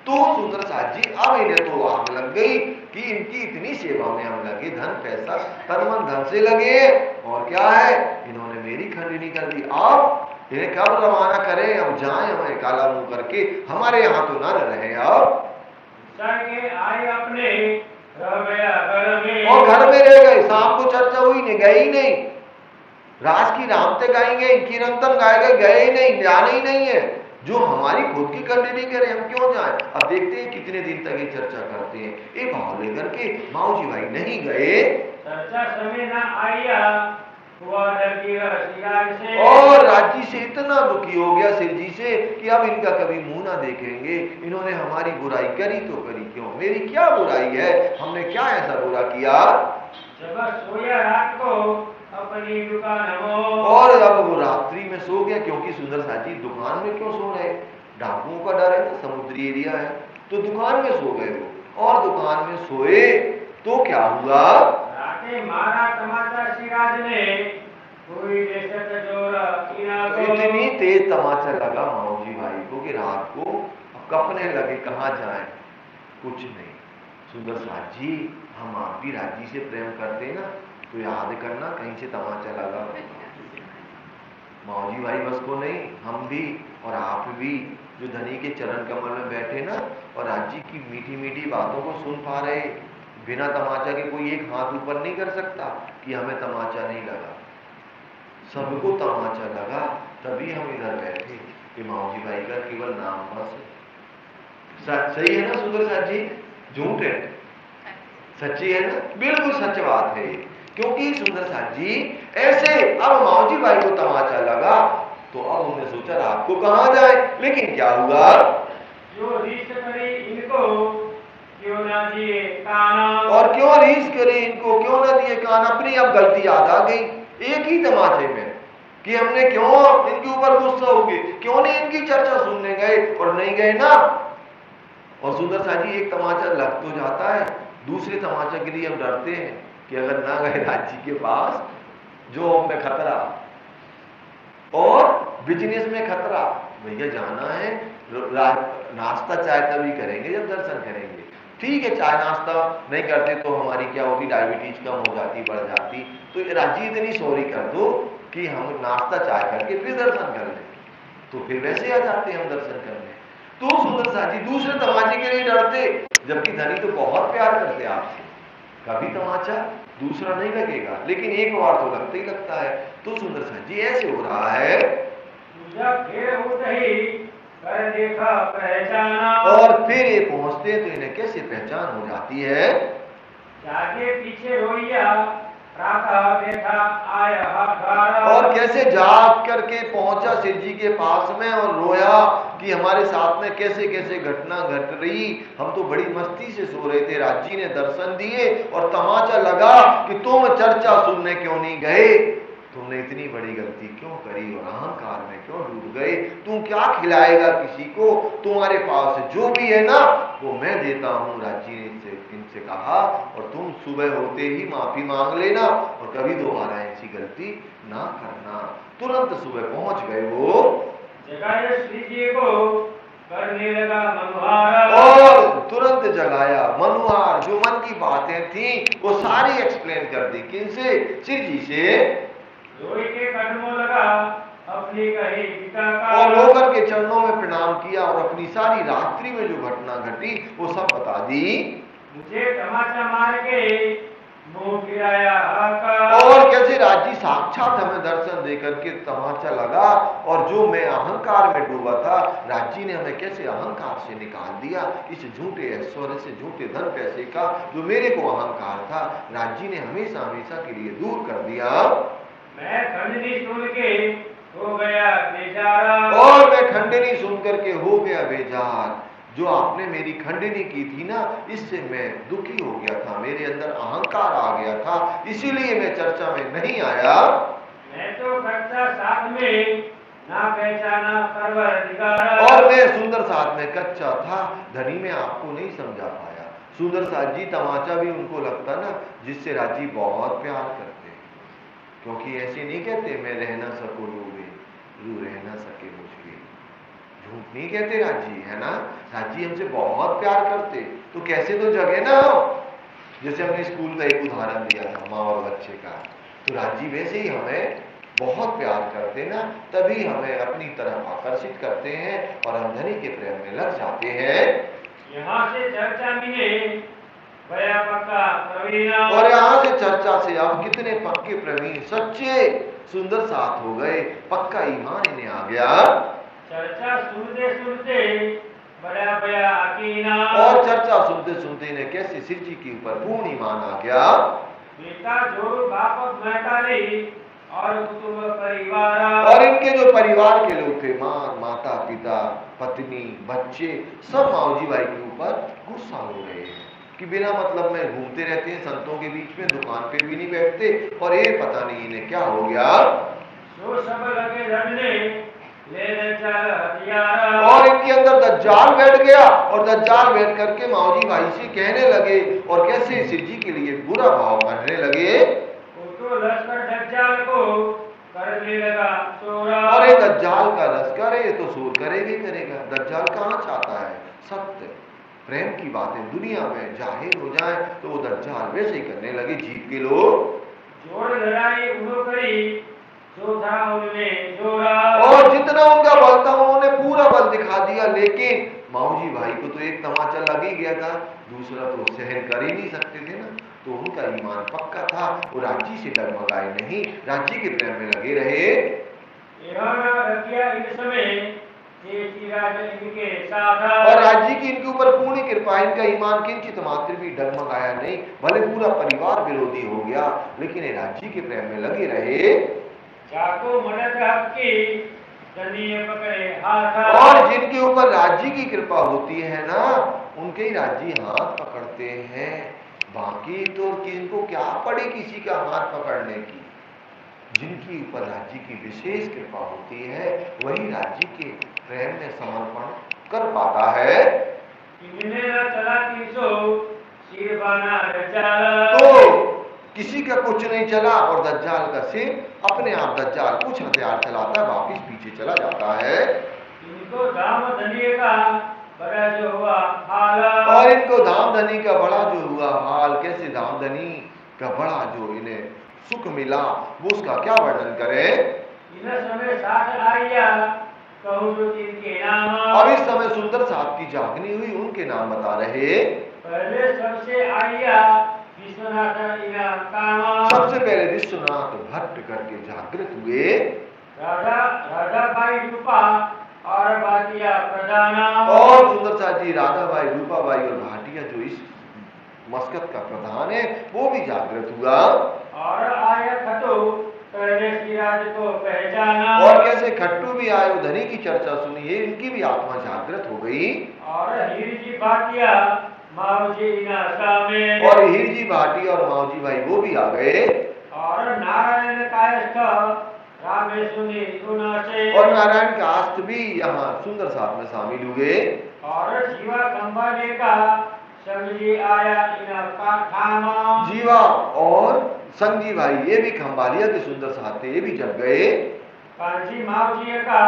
तो सुंदर साथ जी अब इन्हें तो आग लग गई कि इनकी इतनी सेवा में हम लगे, धन पैसा तन मन धन से लगे, और क्या है इन्होंने मेरी खंडनी कर दी। अब इन्हें कब रवाना करें? अब जाएं हमें काला मुंह करके, हमारे यहाँ तो न रहे। अब आए अपने घर में, और घर में रह गए, शाम को चर्चा हुई नहीं, गए ही नहीं। रास की रामते गाएंगे, कीर्तन गाएंगे, गए ही नहीं, जाना ही नहीं है। जो हमारी खुद की खंडनी करे हम क्यों जाएं? अब देखते हैं कितने दिन तक ये चर्चा करते हैं। ये भाव लेकर के माऊजी भाई नहीं गए, चर्चा समय ना आया, और राज्य से इतना दुखी हो गया शिव जी से कि अब इनका कभी मुंह ना देखेंगे। इन्होंने हमारी बुराई करी तो करी क्यों? मेरी क्या बुराई है? हमने क्या ऐसा बुरा किया? जब सोया रात को अपनी दुकान हो, और अब वो रात्रि में सो गया, क्योंकि सुंदर साथी दुकान में क्यों सो रहे? डाकुओं का डर है ना, समुद्री एरिया है, तो दुकान में सो गए वो। और दुकान में सोए तो क्या हुआ? मारा तमाचा सिराज ने, कोई इतनी तेज तमाचा लगा माऊजी भाई को कि रात को कपने लगे, कहाँ जाए, कुछ नहीं। सुंदर साथ जी, हम आप भी राजी से प्रेम करते ना, तो याद करना कहीं से तमाचा लगा। माऊजी भाई बस को नहीं, हम भी और आप भी जो धनी के चरण कमल में बैठे ना और राज्य की मीठी मीठी बातों को सुन पा रहे, बिना तमाचा के कोई एक हाथ ऊपर नहीं कर सकता कि हमें तमाचा नहीं लगा। सबको तमाचा लगा, तभी हम इधर बैठे कि माऊजी भाई का केवल नाम बस। सही है ना सुंदर साथ जी? झूठ है? सच्ची है ना? बिल्कुल सच बात है। क्योंकि सुंदर साथ जी ऐसे अब माऊजी भाई को तमाचा लगा तो अब उन्होंने सोचा रात को कहां जाए, लेकिन क्या हुआ, जो रीस करे इनको क्यों ना दिए काना, और क्यों रीस करे इनको क्यों ना दिए कान। अपनी अब गलती याद आ गई एक ही तमाचे में कि हमने क्यों इनके ऊपर गुस्सा हो गए, क्यों नहीं इनकी चर्चा सुनने गए, और नहीं गए ना। और सुंदर साथ जी एक तमाचा लग तो जाता है, दूसरे तमाचे के लिए हम डरते हैं कि अगर ना गए राज्य के पास जो हम पे खतरा, और बिजनेस में खतरा। भैया जाना है, नाश्ता चाय तभी करेंगे जब दर्शन करेंगे। ठीक है, चाय नाश्ता नहीं करते तो हमारी क्या होती, डायबिटीज कम हो जाती, बढ़ जाती। तो राज्य इतनी सॉरी कर दो कि हम नाश्ता चाय करके फिर दर्शन कर लें, तो फिर वैसे आ जाते हैं हम दर्शन करने। तो सुंदर साथी दूसरे तमाचे के लिए डरते, जबकि धनी तो बहुत प्यार करते आपसे, कभी तमाचा दूसरा नहीं लगेगा, लेकिन एक बार तो लगता ही लगता है। तो सुंदर साथी ऐसे हो रहा है, कर देखा पहचाना, और फिर ये पहुंचते तो इन्हें कैसे पहचान हो जाती है, जाके पीछे रोइया देखा आया, और कैसे जाग करके पहुंचा शिव जी के पास में और रोया कि हमारे साथ में कैसे कैसे घटना घट रही। हम तो बड़ी मस्ती से सो रहे थे, राज्य ने दर्शन दिए और तमाचा लगा कि तुम चर्चा सुनने क्यों नहीं गए, तुमने इतनी बड़ी गलती क्यों करी और अहंकार में क्यों डूब गए। तू क्या खिलाएगा किसी को, तुम्हारे पास जो भी है ना वो मैं देता हूं, राज्य ने इनसे कहा, और तुम सुबह होते ही माफी मांग लेना और कभी दोबारा ऐसी गलती ना करना। तुरंत सुबह पहुंच गए वो, जगाया श्री जी को, करने लगा मनुहार, और तुरंत जगाया मनुहार। जो मन की बातें थी वो सारी एक्सप्लेन कर दी, किनसे, शिव जी से। रोई के कदमों लगा अपनी कही पिता का, और होकर के चरणों में प्रणाम किया और अपनी सारी रात्रि में जो घटना घटी वो सब बता दी। मुझे तमाचा मार के मुंह गिराया, और कैसे राज्य साक्षात हमें दर्शन देकर के तमाचा लगा, और जो मैं अहंकार में डूबा था राज्य ने हमें कैसे अहंकार से निकाल दिया, इस झूठे ऐश्वर्य से, झूठे धन पैसे का जो मेरे को अहंकार था, राज्य ने हमेशा हमेशा के लिए दूर कर दिया। मैं खंडनी सुन के हो गया बेचारा, और मैं खंडनी सुन करके हो गया बेजार। जो आपने मेरी खंडनी की थी ना, इससे मैं दुखी हो गया था, मेरे अंदर अहंकार आ गया था, इसीलिए मैं चर्चा में नहीं आया। मैं तो कच्चा साथ में ना पहचाना परवरदिगार, और मैं सुंदर साथ में कच्चा था, धनी में आपको नहीं समझा पाया। सुंदर साथ जी तमाचा भी उनको लगता ना, जिससे राजी बहुत प्यार करते, क्योंकि ऐसे नहीं कहते मैं रह ना सकूं लोगे, रू रह ना सके मुझे, झूठ नहीं कहते राजी, है ना। राजी हमसे बहुत प्यार करते, तो कैसे तो जगह ना हो। जैसे हमने स्कूल का एक उदाहरण दिया था माँ और बच्चे का, तो राजी वैसे ही हमें बहुत प्यार करते ना, तभी हमें अपनी तरफ आकर्षित करते हैं और हम धनी के प्रेम में लग जाते हैं। यहाँ से चर्चा मिले बया पक्का प्रवीण, और यहाँ से चर्चा से अब कितने पक्के प्रवीण सच्चे सुंदर साथ हो गए, पक्का ईमान इन्हें आ गया। चर्चा सुनते सुनते बड़ा बया अकीना, और चर्चा सुनते सुनते इन्हें कैसे शिव जी के ऊपर पूर्ण ईमान आ गया। बेटा जो बाप महतारी और कुटुंब परिवार, और इनके जो परिवार के लोग थे, माँ, माता पिता, पत्नी, बच्चे, सब माऊजी भाई के ऊपर गुस्सा हो रहे हैं कि बिना मतलब में घूमते रहते हैं संतों के बीच में, दुकान पे भी नहीं बैठते, और ये पता नहीं इन्हें क्या हो गया। जो सब लगे लड़ने ले चल हथियार, और इनके अंदर दज्जाल बैठ गया, और दज्जाल बैठ करके माऊजी भाई से कहने लगे और कैसे शिव जी के लिए बुरा भाव करने लगे। तो लश्कर दज्जाल को करने लगा चोरा, और ये दज्जाल का लश्कर है, ये तो शोर करेगा ही करेगा। दज्जाल कहाँ चाहता है सत्य प्रेम की बातें दुनिया में जाहिर हो जाए, तो वो दज्जाल वैसे ही करने लगे। जीत के लोग जोड़ लड़ाई उड़ो करी, जो था उनमें जोड़ा, और जितना उनका बल था उन्होंने पूरा बल दिखा दिया, लेकिन माऊ जी भाई को तो एक तमाचा लग ही गया था, दूसरा तो सहन कर ही नहीं सकते थे ना, तो उनका ईमान पक्का था, वो राज्य से डगमगाए नहीं, राज्य के प्रेम में लगे रहे। और राज्य की इनके ऊपर पूर्ण कृपा, इनका ईमान किंचित मात्र भी डगमगाया नहीं, भले पूरा परिवार विरोधी हो गया, लेकिन ये राज्य के प्रेम में लगे रहे। और जिनके ऊपर राज्य की कृपा होती है ना, उनके ही राज्य हाथ पकड़ते हैं, बाकी तो किनको क्या पड़े किसी का हाथ पकड़ने की। जिनकी ऊपर राज्य की विशेष कृपा होती है, वही राज्य के प्रेम में समर्पण कर पाता है। तो किसी का कुछ नहीं चला और दज्जाल का सिर अपने आप, दज्जाल कुछ हथियार चलाता है, वापिस पीछे चला जाता है। इनको धाम धनी का बड़ा जो हुआ हाल, और इनको धाम धनी का बड़ा जो हुआ हाल, कैसे धाम धनी का बड़ा जो इन्हें सुख मिला, वो उसका क्या वर्णन करें। समय साथ आया कहूं जो इनके नाम, अब इस समय सुंदर साहब की जागनी हुई, उनके नाम बता रहे। पहले सबसे आया विश्वनाथ सबसे पहले विश्वनाथ भट्ट करके जागृत हुए। राधा भाई रूपा और भाटिया प्रधान, और सुंदर साहब जी राधा भाई, रूपा भाई और भाटिया जो इस मस्कत का प्रधान है, वो भी जागृत हुआ। और आया खट्टू पहले सिराज को पहचाना, और कैसे खट्टू भी आए, धनी की चर्चा सुनी है, इनकी भी आत्मा जागृत हो गई। और हीर जी भाटिया माऊजी में, और हीर जी भाटी और माऊजी भाई वो भी आ गए। और नारायण कायस्थ रामे सुनी सुना से, और नारायण कास्त भी यहाँ सुंदर साथ में शामिल हुए। और जीवा कंबाले का संजी आया इनका ठामा, जीवा और संजी भाई ये भी खंबालिया के सुंदर साथ थे, ये भी जग गए। कांची माऊजी का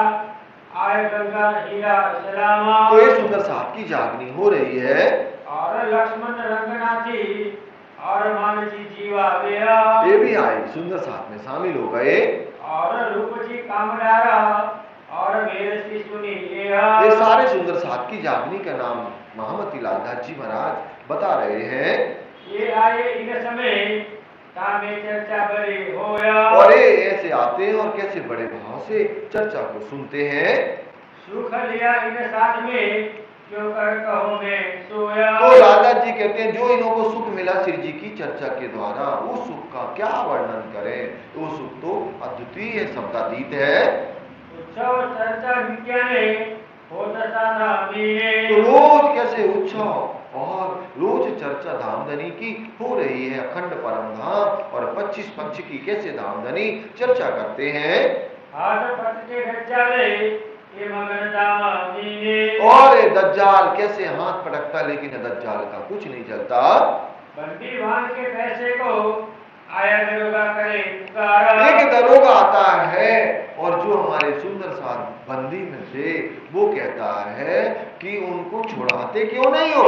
आय गंगा हीरा सलामा, तो ये सुंदर साथ की जागनी हो रही है। और लक्ष्मण रंगनाथी और मानसी जीवा बेरा, ये भी आए सुंदर साथ में शामिल हो गए। और रूप जी कामडारा और मेरे सी सुनी ये सारे सुंदर साथ की जागनी का नाम महामती लाल दास जी महाराज बता रहे हैं। ये आए इन समय कामे चर्चा बड़े होया, और ये ऐसे आते हैं और कैसे बड़े भाव से चर्चा को सुनते हैं। सुख लिया इन साथ में क्यों कर कहो मैं सोया, तो राजा जी कहते हैं जो इन्हों को सुख मिला श्री जी की चर्चा के द्वारा, उस सुख का क्या वर्णन करें, तो वो सुख तो अद्वितीय शब्दातीत है। उत्सव चर्चा विज्ञाने होता था तो रोज कैसे उत्सव और रोज चर्चा धामधनी की हो रही है, अखंड परम धाम और 25 पंच की कैसे धामधनी चर्चा करते हैं। और दज्जाल कैसे हाथ पटकता, लेकिन दज्जाल का कुछ नहीं चलता। बंदी भान के पैसे को आया दरोगा करे, एक दरोगा आता है और जो हमारे सुंदर साथ बंदी में थे वो कहता है कि उनको छुड़ाते क्यों नहीं हो,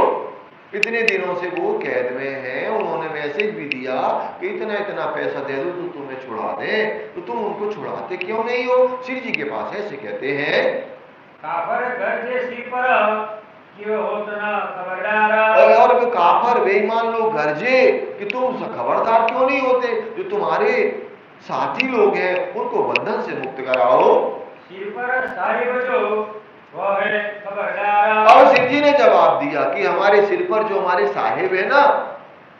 इतने दिनों से वो कैद में हैं, उन्होंने मैसेज भी दिया कि इतना इतना पैसा दे दो तो तुम्हें छुड़ा दें, तो तुम उनको छुड़ाते क्यों नहीं हो। श्री जी के पास ऐसे कहते हैं। काफर घर जैसी पर क्यों हो ना खबरदार, और वो काफर बेईमान लोग गरजे कि तुम खबरदार क्यों नहीं होते, जो तुम्हारे साथी लोग हैं उनको बंधन से मुक्त कराओ। सिर पर सारी बचो वो है खबरदार। और सिंह जी ने जवाब दिया कि हमारे सिर पर जो हमारे साहिब है ना,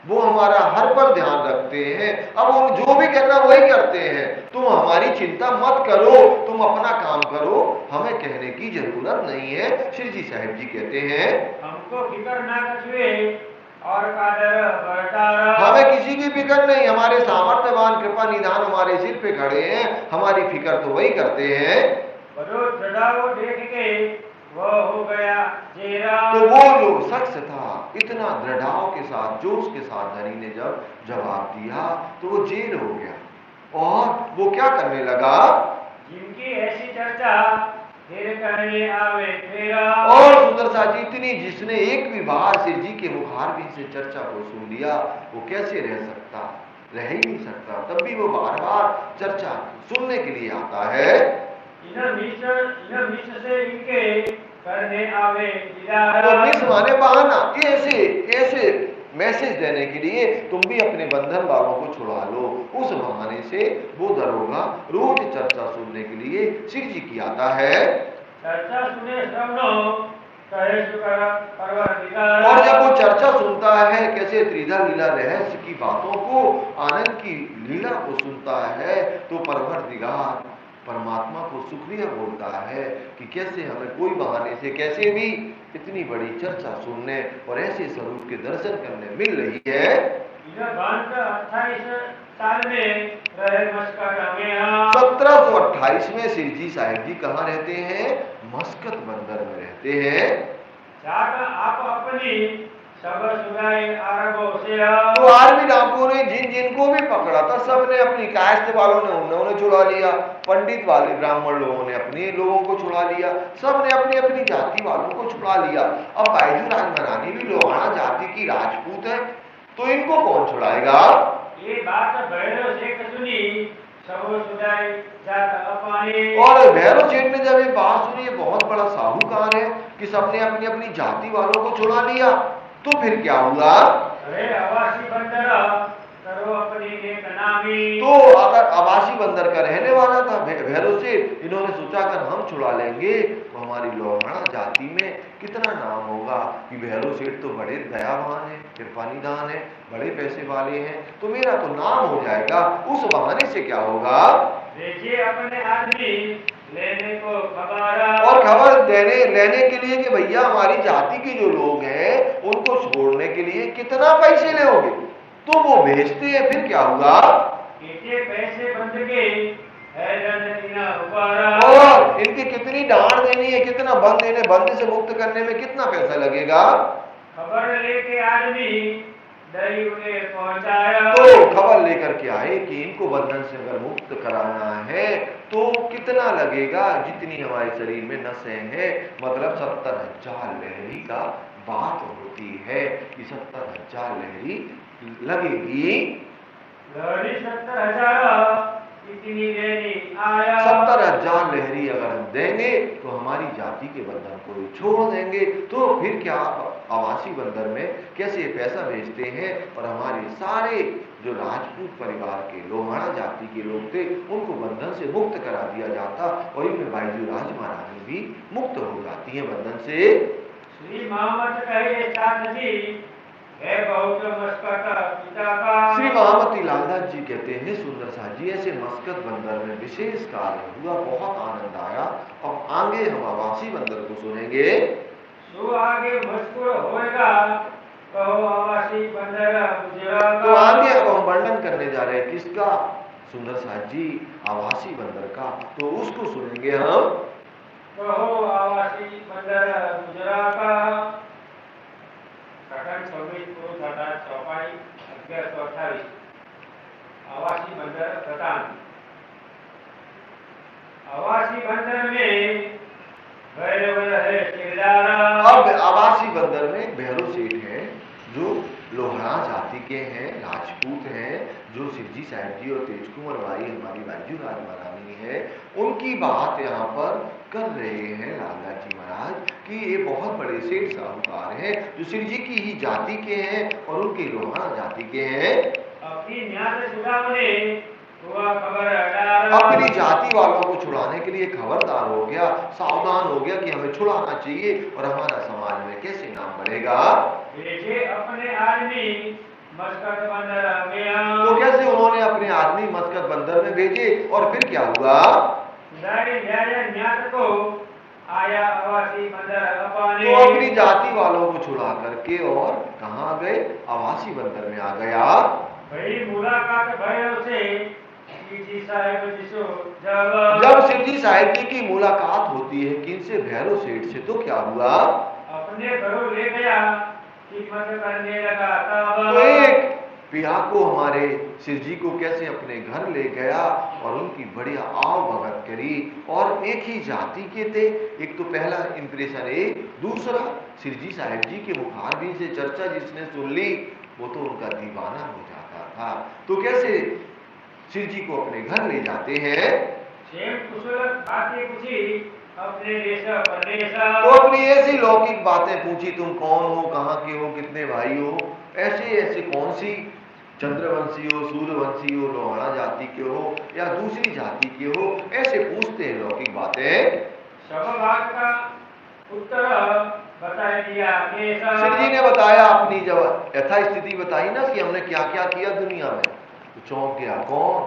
वो हमारा हर पर ध्यान रखते हैं, अब वो जो भी करना वही करते हैं, तुम हमारी चिंता मत करो, तुम अपना काम करो, हमें कहने की जरूरत नहीं है। श्री जी साहिब जी कहते हैं हमको फिक्र ना कछुए और कादर बरतारा, हमें किसी की फिक्र नहीं, हमारे सामर्थ्यवान कृपा निधान हमारे सिर पे खड़े हैं, हमारी फिक्र तो वही करते हैं। देख के वो हो गया जेरा, तो वो जो शख्स था इतना दृढ़ाव के साथ जोश के साथ धनी ने जब जवाब दिया तो वो जेल हो गया और वो क्या करने लगा, जिनकी ऐसी चर्चा फिर करने आवे फेरा। और सुंदर सा जी इतनी जिसने एक भी बार से जी के मुखार भी से चर्चा को सुन लिया वो कैसे रह सकता, रह ही नहीं सकता, तब भी वो बार बार चर्चा सुनने के लिए आता है। से इनके करने आवे तो मिस माने बहाना, ऐसे ऐसे मैसेज देने के लिए तुम भी अपने बंधन वालों को छुड़ा लो। उस बहाने से वो दरोगा रोज चर्चा सुनने के लिए शिव जी की आता है। चर्चा सुने श्रवणो कहे शुकर परवरदिगार। और जब वो चर्चा सुनता है, कैसे त्रिधा लीला रहस्य की बातों को, आनंद की लीला को सुनता है, तो परवरदिगार परमात्मा को शुक्रिया बोलता है कि कैसे हमें कोई बहाने से कैसे भी इतनी बड़ी चर्चा सुनने और ऐसे स्वरूप के दर्शन करने मिल रही है। 28 साल में रहे मस्कट में। 1728 में शिव जी साहिब जी कहाँ रहते हैं? मस्कत बंदर में रहते हैं। आप अपनी सब सुनाई आरबो से। तो आर्मी डाकुओं ने जिनको भी पकड़ा था, सबने अपनी कायस्थ वालों ने उन्होंने छुड़ा लिया, पंडित वाले ब्राह्मण लोगों ने अपने लोगों को छुड़ा लिया, सबने अपनी अपनी जाति वालों को छुड़ा लिया। अब बायजू राजमरानी भी लोहाना जाति की राजपूत है, तो इनको कौन छुड़ाएगा? ये बात भैरव सेठ सुनी, सब सुनाई जात अपनी। और भैरव सेठ ने जब ये बात सुनी, ये बहुत बड़ा साहूकार है कि सबने अपनी अपनी जाति वालों को छुड़ा लिया, तो फिर क्या हुआ? अरे आवासी बंदर करो अपनी नेक नामी। तो अगर आवासी बंदर का रहने वाला था भैरव सेठ, इन्होंने सोचा अगर हम छुड़ा लेंगे तो हमारी लोहाना जाति में कितना नाम होगा कि भैरव सेठ तो बड़े दयावान है, कृपानिदान है, बड़े पैसे वाले हैं, तो मेरा तो नाम हो जाएगा। उस बहाने से क्या होगा? देखिए अपने आदमी लेने को खबर, और खबर लेने के लिए कि भैया हमारी जाति के जो लोग हैं उनको छोड़ने के लिए कितना पैसे लोगे, तो वो भेजते हैं। फिर क्या हुआ? पैसे बंद के और इनकी कितनी डांड देनी है, कितना बंद देने, बंद से मुक्त करने में कितना पैसा लगेगा? खबर लेके आदमी दही उन्हें पहुंचाया। तो खबर लेकर के आए कि इनको बंधन से अगर मुक्त कराना है तो कितना लगेगा, जितनी हमारे शरीर में नसें हैं, मतलब 70,000 लहरी का बात होती है कि 70,000 लहरी लगेगी। लहरी 70,000 इतनी लेनी आया। 70,000 लहरी अगर हम देंगे तो हमारी जाति के बंधन को छोड़ देंगे। तो फिर क्या आवासी बंदर में कैसे पैसा भेजते हैं और हमारे सारे जो राजपूत परिवार के लोहाना जाति के लोग थे उनको बंधन से मुक्त करा दिया जाता, और इनमें बायजू राज महारानी भी मुक्त हो जाती है बंधन से। श्री महामत कहे नदी है बहुत मस्कट पिता का। श्री महामती लालदास जी कहते हैं, सुंदर साह जी ऐसे मस्कत बंदर में विशेष कार्य हुआ, बहुत आनंद आया। अब आगे हम आवासी बंदर को सुनेंगे। सो आगे मशहूर होएगा कहो आवासी बंदर गुजरात। तो आगे अब हम वर्णन करने जा रहे हैं किसका? सुंदर साह जी आवासी बंदर का, तो उसको सुनेंगे हम। कहो आवासी बंदर गुजरात का। कथन 26 1128 आवासी बंदर प्रधान। आवासी बंदर में भैरव है किरदार। अब आवासी बंदर में भैरव सेठ हैं जो लोहाना जाति के हैं, राजपूत हैं, जो शिवजी साहिब जी और तेज कुंवर बाई हमारी बायजू राज महारानी है, उनकी बात यहाँ पर कर रहे हैं लालदास जी महाराज कि ये बहुत बड़े सेठ साहूकार हैं जो शिव जी की ही जाति के हैं और उनकी लोहाना जाति के हैं। अपनी अपनी जाति वालों को छुड़ाने के लिए खबरदार हो गया, सावधान हो गया कि हमें छुड़ाना चाहिए और हमारा समाज में कैसे नाम बढ़ेगा। अपने आदमी मस्कत बंदर में। तो कैसे उन्होंने अपने आदमी मस्कत बंदर में भेजे और फिर क्या हुआ? को आया आवासी बंदर अपने। तो अपनी जाति वालों को छुड़ा करके और कहाँ गए? आवासी बंदर में आ गया। भाई मुलाकात भैरव से शिवजी साहिब जी से जब शिवजी साहिब जी की मुलाकात होती है किनसे? भैरव सेठ से। तो क्या हुआ? अपने घरों ले गया, खिदमत करने लगा। तो एक पिया को हमारे शिव जी को कैसे अपने घर ले गया और उनकी बढ़िया आव भगत करी, और एक ही जाति के थे। एक तो पहला इंप्रेशन एक, दूसरा शिव जी साहिब जी के मुखारबिन से चर्चा जिसने सुन ली वो तो उनका दीवाना हो जाता था। तो कैसे शिव जी को अपने घर ले जाते हैं। सेम कुशल बातें पूछी अपने देश परदेश तो अपनी ऐसी लौकिक बातें पूछी, तुम कौन हो, कहाँ के हो, कितने भाई हो, ऐसे ऐसे कौन सी चंद्रवंशी हो, सूर्यवंशी हो, लोहाड़ा जाति के हो या दूसरी जाति के हो, ऐसे पूछते हैं लौकिक बातें। सब बात का उत्तर बता दिया शिव जी ने बताया, अपनी जब यथा स्थिति बताई ना कि हमने क्या क्या किया दुनिया में, तो चौंक गया। कौन?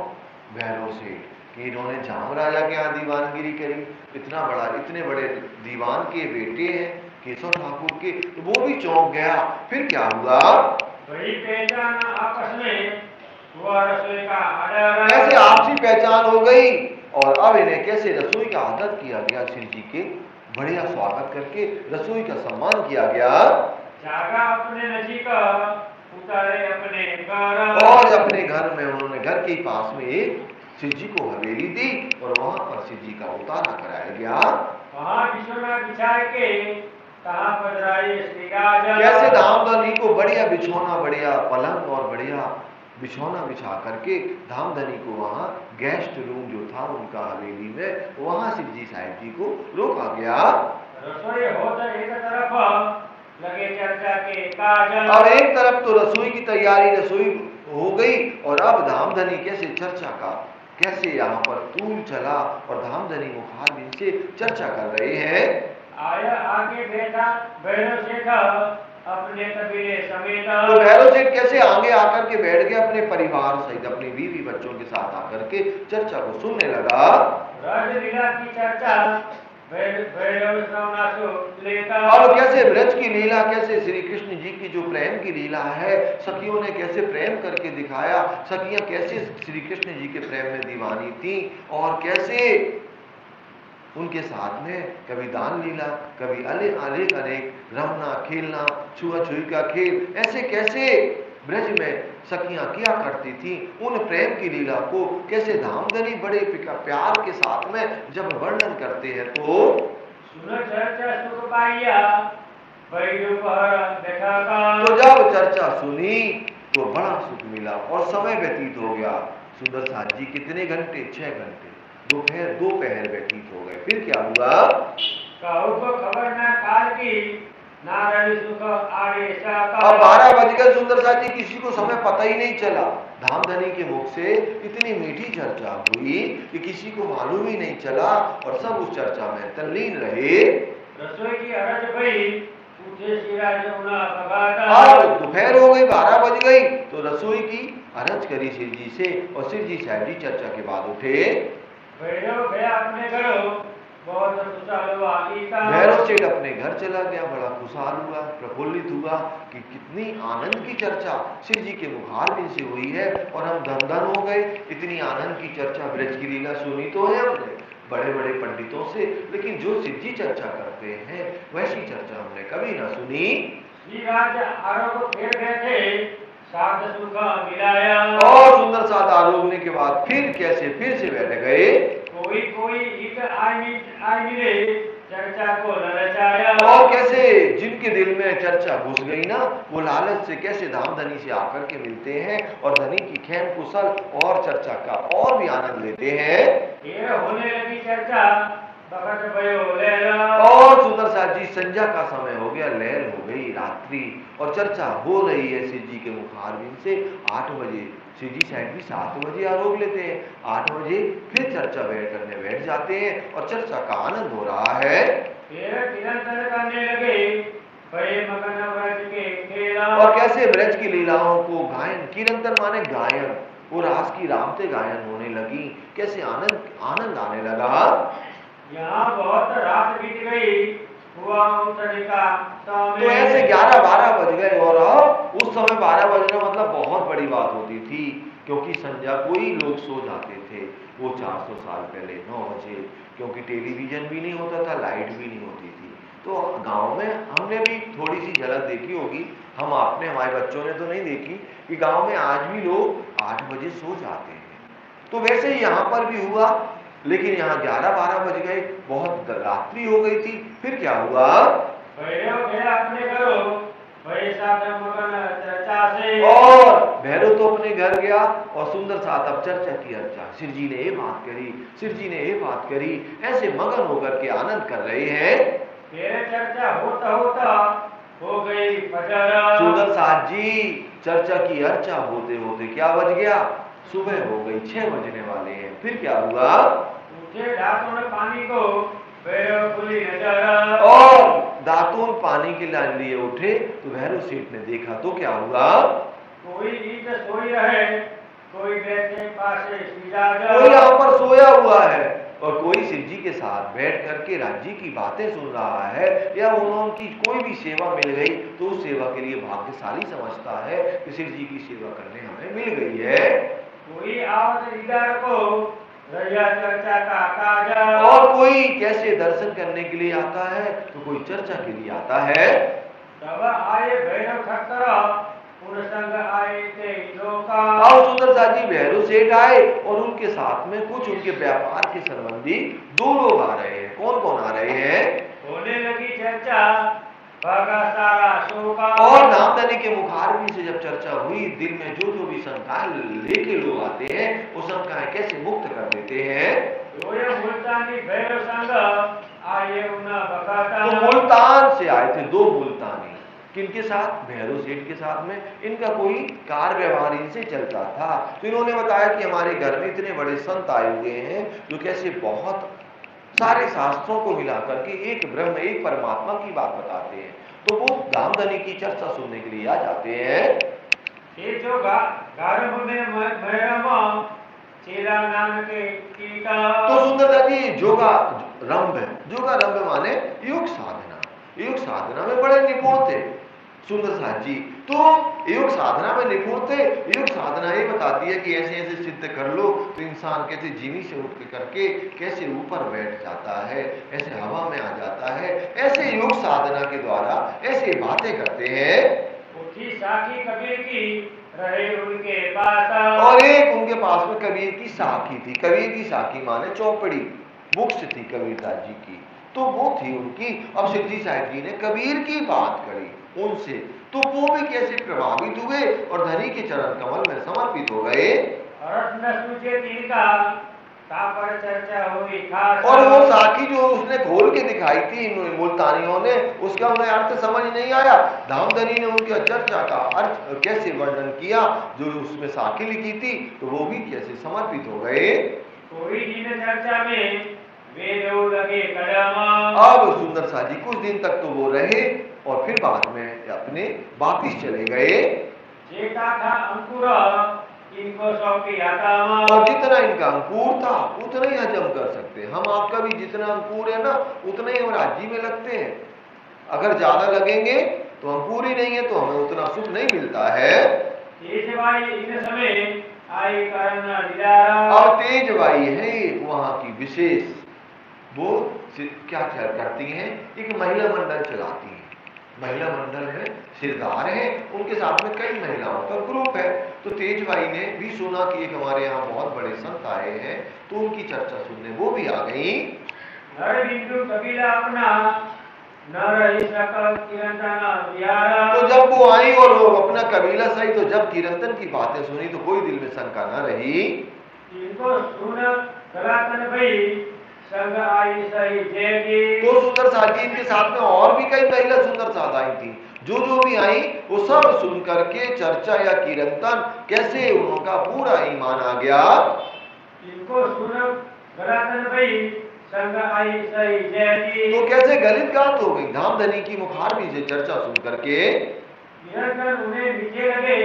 भैरव सेठ, कि इन्होंने जाम राजा के यहाँ दीवानगिरी करी, इतना बड़ा, इतने बड़े दीवान के बेटे हैं केशव ठाकुर के, तो वो भी चौंक गया। फिर क्या हुआ? बड़ी पहचान आपस में हुआ, रसोई का आदर, ऐसे आपसी पहचान हो गई और अब इन्हें कैसे रसोई का आदर किया गया, शिव जी के बढ़िया स्वागत करके रसोई का सम्मान किया गया। जागा अपने नजीक उतारे अपने घर, और अपने घर में उन्होंने घर के पास में एक शिव जी को हवेली दी और वहां पर शिव जी का उतारा कराया गया। वहां बिछोना बिछा के कहाँ पधराई श्री राजा, कैसे धामधनी को बढ़िया बिछौना, बढ़िया पलंग और बढ़िया बिछौना बिछा करके धामधनी को वहां गेस्ट रूम जो था उनका हवेली में, वहां शिव जी साहिब जी को रोका गया। रसोई हो तो एक तरफ लगे चर्चा के काजल, अब एक तरफ तो रसोई की तैयारी, रसोई हो गई और अब धामधनी कैसे चर्चा का, कैसे यहाँ पर तूल चला और धामधनी मुखारबिन से चर्चा कर रहे हैं। आया आगे बैठा भैरव सेठ अपने कबीले समेत, तो भैरव सेठ कैसे आगे आकर के बैठ गए अपने परिवार सहित, अपनी बीवी बच्चों के साथ आकर के चर्चा को सुनने लगा। राजलीला की चर्चा भैरव श्रवणासु लेता, अब कैसे ब्रज की लीला, कैसे श्री कृष्ण जी की जो प्रेम की लीला है, सखियों ने कैसे प्रेम करके दिखाया, सखियां कैसे श्री कृष्ण जी के प्रेम में दीवानी थी और कैसे उनके साथ में कभी दान लीला, कभी अनेक अनेक रमना, खेलना, छुआ-छुई का खेल, ऐसे कैसे ब्रज में सखियां किया करती थी। उन प्रेम की लीला को कैसे धामधनी बड़े प्यार के साथ में जब वर्णन करते हैं तो सुन चर्चा सुख पाइया भैरव पर देखा का, तो जब चर्चा सुनी तो बड़ा सुख मिला और समय व्यतीत हो गया। सुंदर साथ जी कितने घंटे? 6 घंटे दोपहर व्यतीत हो गए। फिर क्या हुआ? कहू को खबर न काल की नारायण सुख आड़े अब 12 बज गए सुंदर साथ जी, किसी को समय पता ही नहीं चला। धामधनी के मुख से इतनी मीठी चर्चा हुई कि किसी को मालूम ही नहीं चला और सब उस चर्चा में तल्लीन रहे। रसोई की अरज भई पूछे श्री राजा उना भगाता, अब दोपहर हो गई, 12 बज गई, तो रसोई की अरज करी शिव जी से और शिव जी साहब जी चर्चा के बाद उठे। भैरव गया अपने घरों बहुत खुशहाल हुआ गीता, भैरव सेठ अपने घर चला गया, बड़ा खुशहाल हुआ, प्रफुल्लित हुआ कि कितनी आनंद की चर्चा शिव जी के मुखारबिन से हुई है और हम धन धन हो गए। इतनी आनंद की चर्चा ब्रज की लीला सुनी तो है हमने बड़े बड़े पंडितों से, लेकिन जो शिव जी चर्चा करते हैं वैसी चर्चा हमने कभी ना सुनी। श्री राजा आरोग्य फेर गए थे साध सुख मिलाया, और सुंदर साथ आरोगने के बाद फिर कैसे फिर से बैठ गए। कोई हित आई मिले चर्चा को ललचाया, और कैसे जिनके दिल में चर्चा घुस गई ना, वो लालच से कैसे धामधनी से आकर के मिलते हैं और धनी की खेम कुशल और चर्चा का और भी आनंद लेते हैं। ये होने लगी चर्चा बखत भयो लैला, और सुंदर साथ जी संध्या का समय हो गया, लैल हो गई, रात्रि, और चर्चा हो रही है शिव जी के मुखारबिन से। 8 बजे शिव जी साहब भी 7 बजे आरोग लेते हैं, 8 बजे फिर चर्चा करने बैठ जाते हैं और चर्चा का आनंद हो रहा है। फिर निरंतर करने लगे भय मगन व्रज के खेला, और कैसे ब्रज की लीलाओं को गायन, निरंतर माने गायन, वो रास की रामते गायन होने लगी, कैसे आनंद आने लगा। यहाँ बहुत रात बीत गई हुआ तरीका, तो ऐसे 11-12 बज गए और अब उस समय 12 बजना मतलब बहुत बड़ी बात होती थी, क्योंकि संध्या को ही लोग सो जाते थे वो 400 साल पहले 9 बजे, क्योंकि टेलीविजन भी नहीं होता था, लाइट भी नहीं होती थी। तो गांव में हमने भी थोड़ी सी झलक देखी होगी, हम आपने, हमारे बच्चों ने तो नहीं देखी, कि गांव में आज भी लोग 8 बजे सो जाते हैं। तो वैसे ही यहाँ पर भी हुआ, लेकिन यहाँ 11-12 बज गए, बहुत रात्रि हो गई थी। फिर क्या हुआ? भैरव गया अपने घरों वही साथ मगन चर्चा से। और भैरव तो अपने घर गया और सुंदर साथ अब चर्चा की अर्चा, शिव जी ने ये बात करी, शिव जी ने ये बात करी, ऐसे मगन होकर के आनंद कर रहे हैं। फिर चर्चा होता होता हो गई फजर। सुंदर साथ जी चर्चा की अर्चा होते होते क्या बज गया? सुबह हो गई, 6 बजने वाले हैं। फिर क्या हुआ? उठे दांतों ने पानी को भैरव खुली नजर। और दातून पानी के लिए उठे तो भैरव सेठ ने देखा तो क्या हुआ? कोई ईट सोई रहे, कोई बैठे पासे सीधा जा। कोई यहाँ पर सोया हुआ है और कोई शिव जी के साथ बैठ करके राज्य की बातें सुन रहा है, या उनकी कोई भी सेवा मिल गई तो उस सेवा के लिए भाग्यशाली समझता है कि शिव जी की सेवा करने हमें मिल गई है। कोई आवत इधर को रैया चर्चा का काजा। और कोई कैसे दर्शन करने के लिए आता है तो कोई चर्चा के लिए आता है। तब आए भैरव ठक्कर उन संग आए थे लोका। और सुंदर साथ जी भैरव सेठ आए और उनके साथ में कुछ उनके व्यापार के संबंधी 2 लोग आ रहे हैं। कौन कौन आ रहे हैं? होने लगी चर्चा भागा सारा शोका। और नामधनी के मुखारबिन से जब चर्चा हुई, दिल में जो जो भी शंकाएं लेके लोग आते हैं वो शंकाएं कैसे मुक्त कर देते हैं। मुल्तानी भैरव संग आए उन बकाता। तो मुल्तान से आए थे 2 मुल्तानी। किनके साथ? भैरव सेठ के साथ में। इनका कोई कार व्यवहार इनसे चलता था, तो इन्होंने बताया कि हमारे घर में इतने बड़े संत आए हुए हैं जो कैसे बहुत सारे शास्त्रों को मिलाकर के एक ब्रह्म एक परमात्मा की बात बताते हैं। तो वो धामधनी की चर्चा सुनने के लिए आ जाते हैं। ये जो गारंभ में भैरव चेला नाम के कीटा। तो सुंदरता जी जोगा रंभ माने योग साधना, योग साधना में बड़े निपुण थे सुंदर साथ जी। तो योग साधना में निपुण थे। योग साधना ये बताती है कि ऐसे ऐसे सिद्ध कर लो तो इंसान कैसे जीनी से उठ करके कैसे ऊपर बैठ जाता है, ऐसे हवा में आ जाता है। ऐसे योग साधना के द्वारा ऐसे बातें करते हैं। उठी साखी कबीर की रहे उनके पास। और एक उनके पास में कबीर की साखी थी। कबीर की साखी माने चौपड़ी, बुक्स थी कबीरदास जी की, तो वो थी उनकी। अब शिव जी साहब जी ने कबीर की बात करी उनसे, तो वो भी कैसे प्रभावित हुए और धनी के चरण कमल में समर्पित हो गए। चर्चा हुई खास। और वो साखी जो उसने खोल के दिखाई थी मुल्तानियों ने, उसका उन्हें अर्थ समझ नहीं आया। धामधनी ने उनके चर्चा का अर्थ कैसे वर्णन किया, जो उसमें साखी लिखी थी, तो वो भी कैसे समर्पित हो गए। कोई दिन चर्चा में वे लगे कदम। अब सुंदर सा जी कुछ दिन तक तो वो रहे और फिर बाद में अपने वापिस चले गए। जेठा था अंकुर इनको सौंपी आता। और जितना इनका अंकुर था उतना ही हजम कर सकते। हम आपका भी जितना अंकुर है ना उतना ही हम राज्य में लगते हैं। अगर ज्यादा लगेंगे तो अंकुर ही नहीं है तो हमें उतना सुख नहीं मिलता है। इन समय आई और तेज बाई है वहां की विशेष, वो क्या करती हैं, एक महिला मंडल चलाती है। महिला मंडल में सिरदार है, उनके साथ में कई महिलाओं का ग्रुप है। तो तेजबाई ने भी सुना कि एक हमारे यहाँ बहुत बड़े संत आए हैं, तो उनकी चर्चा सुनने वो भी आ गई। नर हिंदू कबीला अपना न रही सकल किरंतन। तो जब वो आई और वो अपना कबीला सही, तो जब किरंतन की बातें सुनी तो कोई दिल में शंका न रही। इनको सुन गलातन भई संग आई सही जय। तो सुंदर साथ जी इनके साथ में और भी कई महिला सुंदर साथ आई थी। जो भी आई वो सब सुन करके चर्चा या कीर्तन कैसे उनका पूरा ईमान आ गया। इनको सुन गलातन भई संग आई सही जय। तो कैसे गलित गात हो गई धामधनी की मुखारबी से चर्चा सुन करके। निरंतर उन्हें नीचे लगे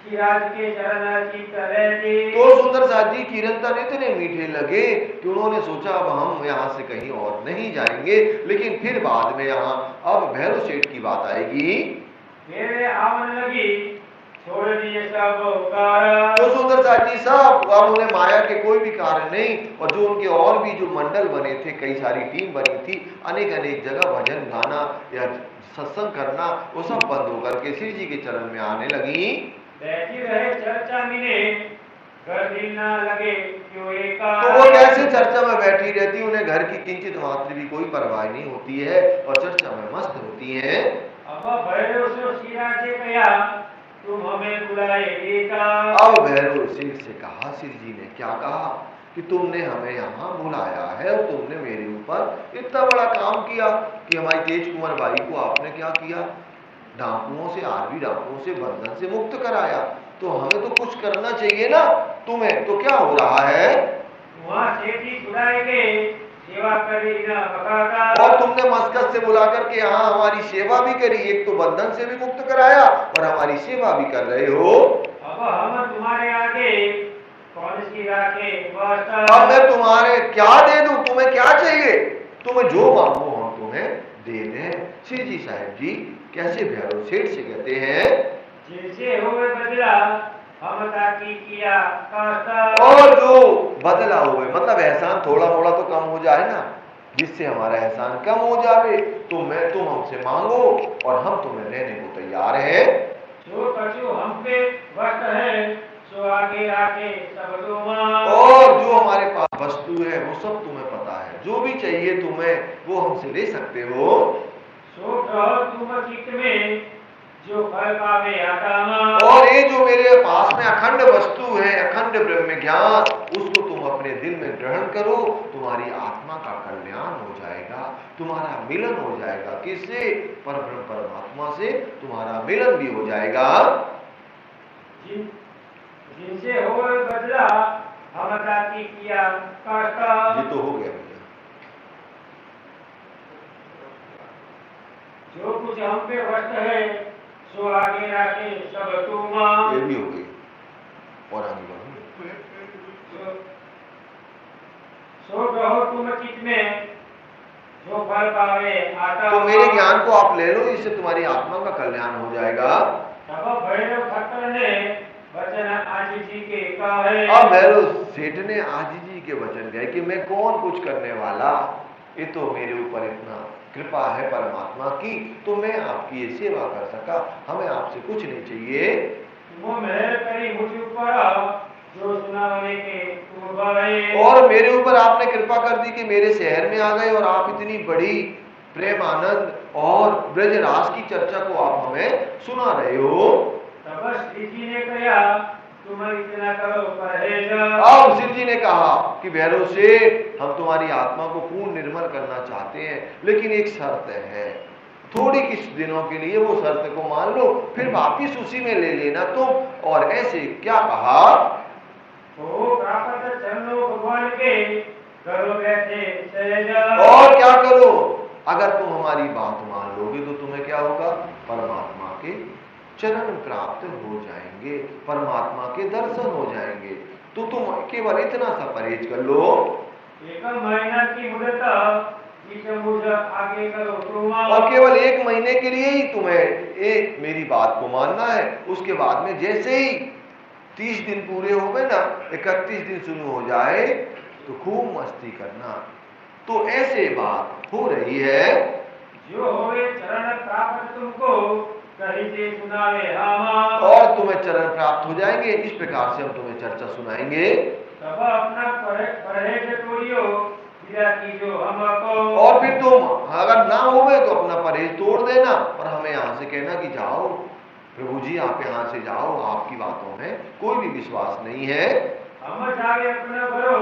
राज के चरण की तरह। तो सुंदर साथ जी कीर्तन इतने मीठे लगे कि उन्होंने सोचा अब हम यहाँ से कहीं और नहीं जाएंगे। लेकिन फिर बाद में यहाँ अब भैरव सेठ की बात आएगी। मेरे आवन लगी छोड़ दिए सब। तो सुंदर साथ जी सब अब उन्हें माया के कोई भी कारण नहीं, और जो उनके और भी जो मंडल बने थे, कई सारी टीम बनी थी, अनेक अनेक जगह भजन गाना या सत्संग करना, वो सब बंद होकर के शिव जी के चरण में आने लगी। बैठी रहे चर्चा मिले घर दिल ना लगे क्यों एका। तो वो कैसे चर्चा में बैठी रहती, उन्हें घर की किंचित मात्र भी कोई परवाह नहीं होती है और चर्चा में मस्त होती है। अब भैरव से सीधा से कहा तुम हमें बुलाए देता। अब भैरव शेर से कहा, शिव जी ने क्या कहा कि तुमने हमें यहाँ बुलाया है और तुमने मेरे ऊपर इतना बड़ा काम किया कि हमारी तेज कुंवर बाई को आपने क्या किया, डाकुओं से, आरवी डाकुओं से, बंधन से मुक्त कराया। तो हमें तो कुछ करना चाहिए ना, तुम्हें तो क्या हो रहा है? वहाँ सेठी छुड़ाएंगे सेवा करे ना बकाता। और तुमने मस्कत से बुला करके यहाँ हमारी सेवा भी करी, एक तो बंधन से भी मुक्त कराया और हमारी सेवा भी कर रहे हो। अब हम तुम्हारे आगे कौन सी राखे वास्ता। अब मैं तुम्हारे क्या दे दूं, तुम्हें क्या चाहिए? तुम्हें जो मांगो हम तुम्हें दे दें। श्री जी साहब जी कैसे भैरव सेठ से कहते हैं, जिनसे हुए बदला हम ताकि किया कास्ता। और जो बदला हुए मतलब एहसान थोड़ा मोड़ा तो कम हो जाए ना, जिससे हमारा एहसान कम हो जाए तो तुम हमसे मांगो और हम तुम्हें देने को तैयार हैं। जो कछु हम पे वस्त है सो आगे आके सब दुआ। और जो हमारे पास वस्तु है वो सब तुम्हें पता है, जो भी चाहिए तुम्हें वो हमसे ले सकते हो। सो कहो तुम चित्त में जो फल पावे आत्मा। और ये जो मेरे पास में अखंड वस्तु है, अखंड ब्रह्म ज्ञान, उसको तुम अपने दिल में ग्रहण करो, तुम्हारी आत्मा का कल्याण हो जाएगा, तुम्हारा मिलन हो जाएगा। किससे? परब्रह्म परमात्मा से तुम्हारा मिलन भी हो जाएगा। जिनसे हो बदला हम ताकि किया कास्ता। ये तो हो गया भैया, जो कुछ हम पे वस्त है सो आगे राखे सब तुम। ये भी हो गई। और आगे बढ़ो। सो कहो तुम चित्त में जो फल पावे आत्मा। तो मेरे ज्ञान को आप ले लो, इससे तुम्हारी आत्मा का कल्याण हो जाएगा। तब भैरव ठक्कर ने वचन आजीजी के कहे। अब भैरव सेठ ने आजीजी के वचन कहे कि मैं कौन कुछ करने वाला, ये तो मेरे ऊपर इतना कृपा है परमात्मा की, तो मैं आपकी ये सेवा कर सका, हमें आपसे कुछ नहीं चाहिए। तुम मेहर करी मुझ ऊपर जो सुनावे के तुम गए। और मेरे ऊपर आपने कृपा कर दी कि मेरे शहर में आ गए और आप इतनी बड़ी प्रेम आनंद और ब्रजराज की चर्चा को आप हमें सुना रहे हो। तब श्री जी ने कहा तुम इतना करो परहेज। अब शिव जी ने कहा कि भैरव सेठ, हम तुम्हारी आत्मा को पूर्ण निर्मल करना चाहते हैं, लेकिन एक शर्त है, थोड़ी कुछ दिनों के लिए वो शर्त को मान लो, फिर वापिस उसी में ले लेना तुम। और ऐसे क्या कहा, तो प्राप्त चरणों भगवान के करो बैठे सहज। और क्या करो, अगर तुम हमारी बात मान लोगे तो तुम्हें क्या होगा, परमात्मा के चरण प्राप्त हो जाएंगे, परमात्मा के दर्शन हो जाएंगे। तो तुम केवल इतना सा परहेज कर लो, एक महीना की मुदत आगे करो तुम। और केवल 1 महीने के लिए ही तुम्हें एक मेरी बात को मानना है। उसके बाद में जैसे ही 30 दिन पूरे हो गए ना, 31 दिन शुरू हो जाए तो खूब मस्ती करना। तो ऐसे बात हो रही है। जो होवे चरण प्राप्त तुमको कहीं से सुनावे हम। और तुम्हें चरण प्राप्त हो जाएंगे, इस प्रकार से हम तुम्हें चर्चा सुनाएंगे। तब अपना परहेज तोड़ियो विदा कीजो हमको। और फिर तुम अगर ना होवे तो अपना परहेज तोड़ देना और हमें यहाँ से कहना कि जाओ प्रभु जी, आप यहाँ से जाओ, आपकी बातों में कोई भी विश्वास नहीं है। हम जागे अपना भरो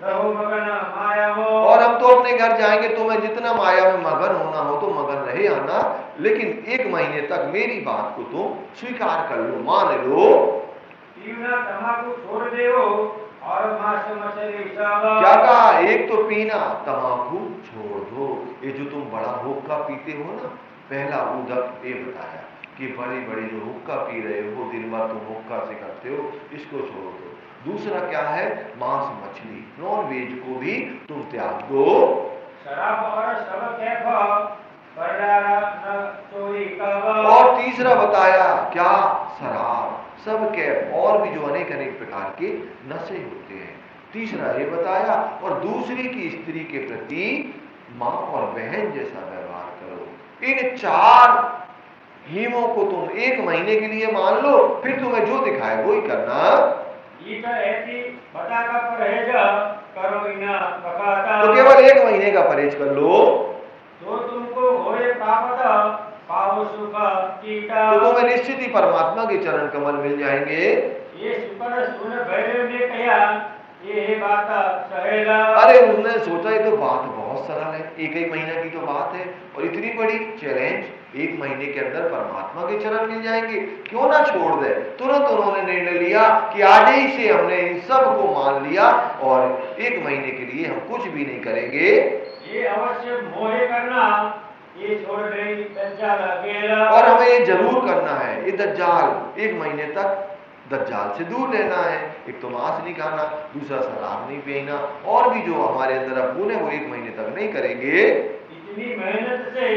रहो मगन माया हो। और हम तो अपने घर जाएंगे, तुम्हें जितना माया में मगन होना हो तो मगन रहे आना, लेकिन 1 महीने तक मेरी बात को तुम स्वीकार कर लो, मान लो। पीना तम्बाकू छोड़ देओ और मांस मछली सब। क्या कहा, एक तो पीना तम्बाकू छोड़ दो, ये जो तुम बड़ा हुक्का पीते हो ना, पहला उदक ये बताया कि बड़ी बड़ी जो हुक्का पी रहे हो, दिन भर तुम हुक्का से करते हो, इसको छोड़ दो। दूसरा क्या है, मांस मछली, नॉन वेज को भी तुम त्याग दो। शराब और सब कैफ चोरी कब। और तीसरा बताया क्या, शराब, सब कैफ और भी जो अनेक अनेक प्रकार के नशे होते हैं, तीसरा ये बताया। और दूसरी की स्त्री के प्रति माँ और बहन जैसा व्यवहार करो। इन 4 हिमों को तुम 1 महीने के लिए मान लो, फिर तुम्हें जो दिखाए वो ही करना। तो केवल 1 महीने का परहेज कर लो। तो तुमको होए प्राप्त पाओ सुख कीटा। तो तुम्हें निश्चित ही परमात्मा के चरण कमल मिल जाएंगे। ये सुपर सुन भैरव ने कहा ये बात सहेला। अरे उसने सोचा ये तो बात बहुत सरल है, एक ही महीना की तो बात है और इतनी बड़ी चैलेंज, एक महीने के अंदर परमात्मा के चरण मिल जाएंगे, क्यों ना छोड़ दे। तुरंत उन्होंने निर्णय लिया कि आज ही से हमने इन सब को मान लिया और एक महीने के लिए हम कुछ भी नहीं करेंगे। ये अवश्य मोहे करना, ये छोड़ दे दज्जाल अकेला। और हमें ये जरूर करना है, ये दज्जाल एक महीने तक दज्जाल से दूर रहना है। एक तो मांस नहीं खाना, दूसरा शराब नहीं पीना, और भी जो हमारे अंदर अवगुण है वो एक महीने तक नहीं करेंगे। इतनी मेहनत से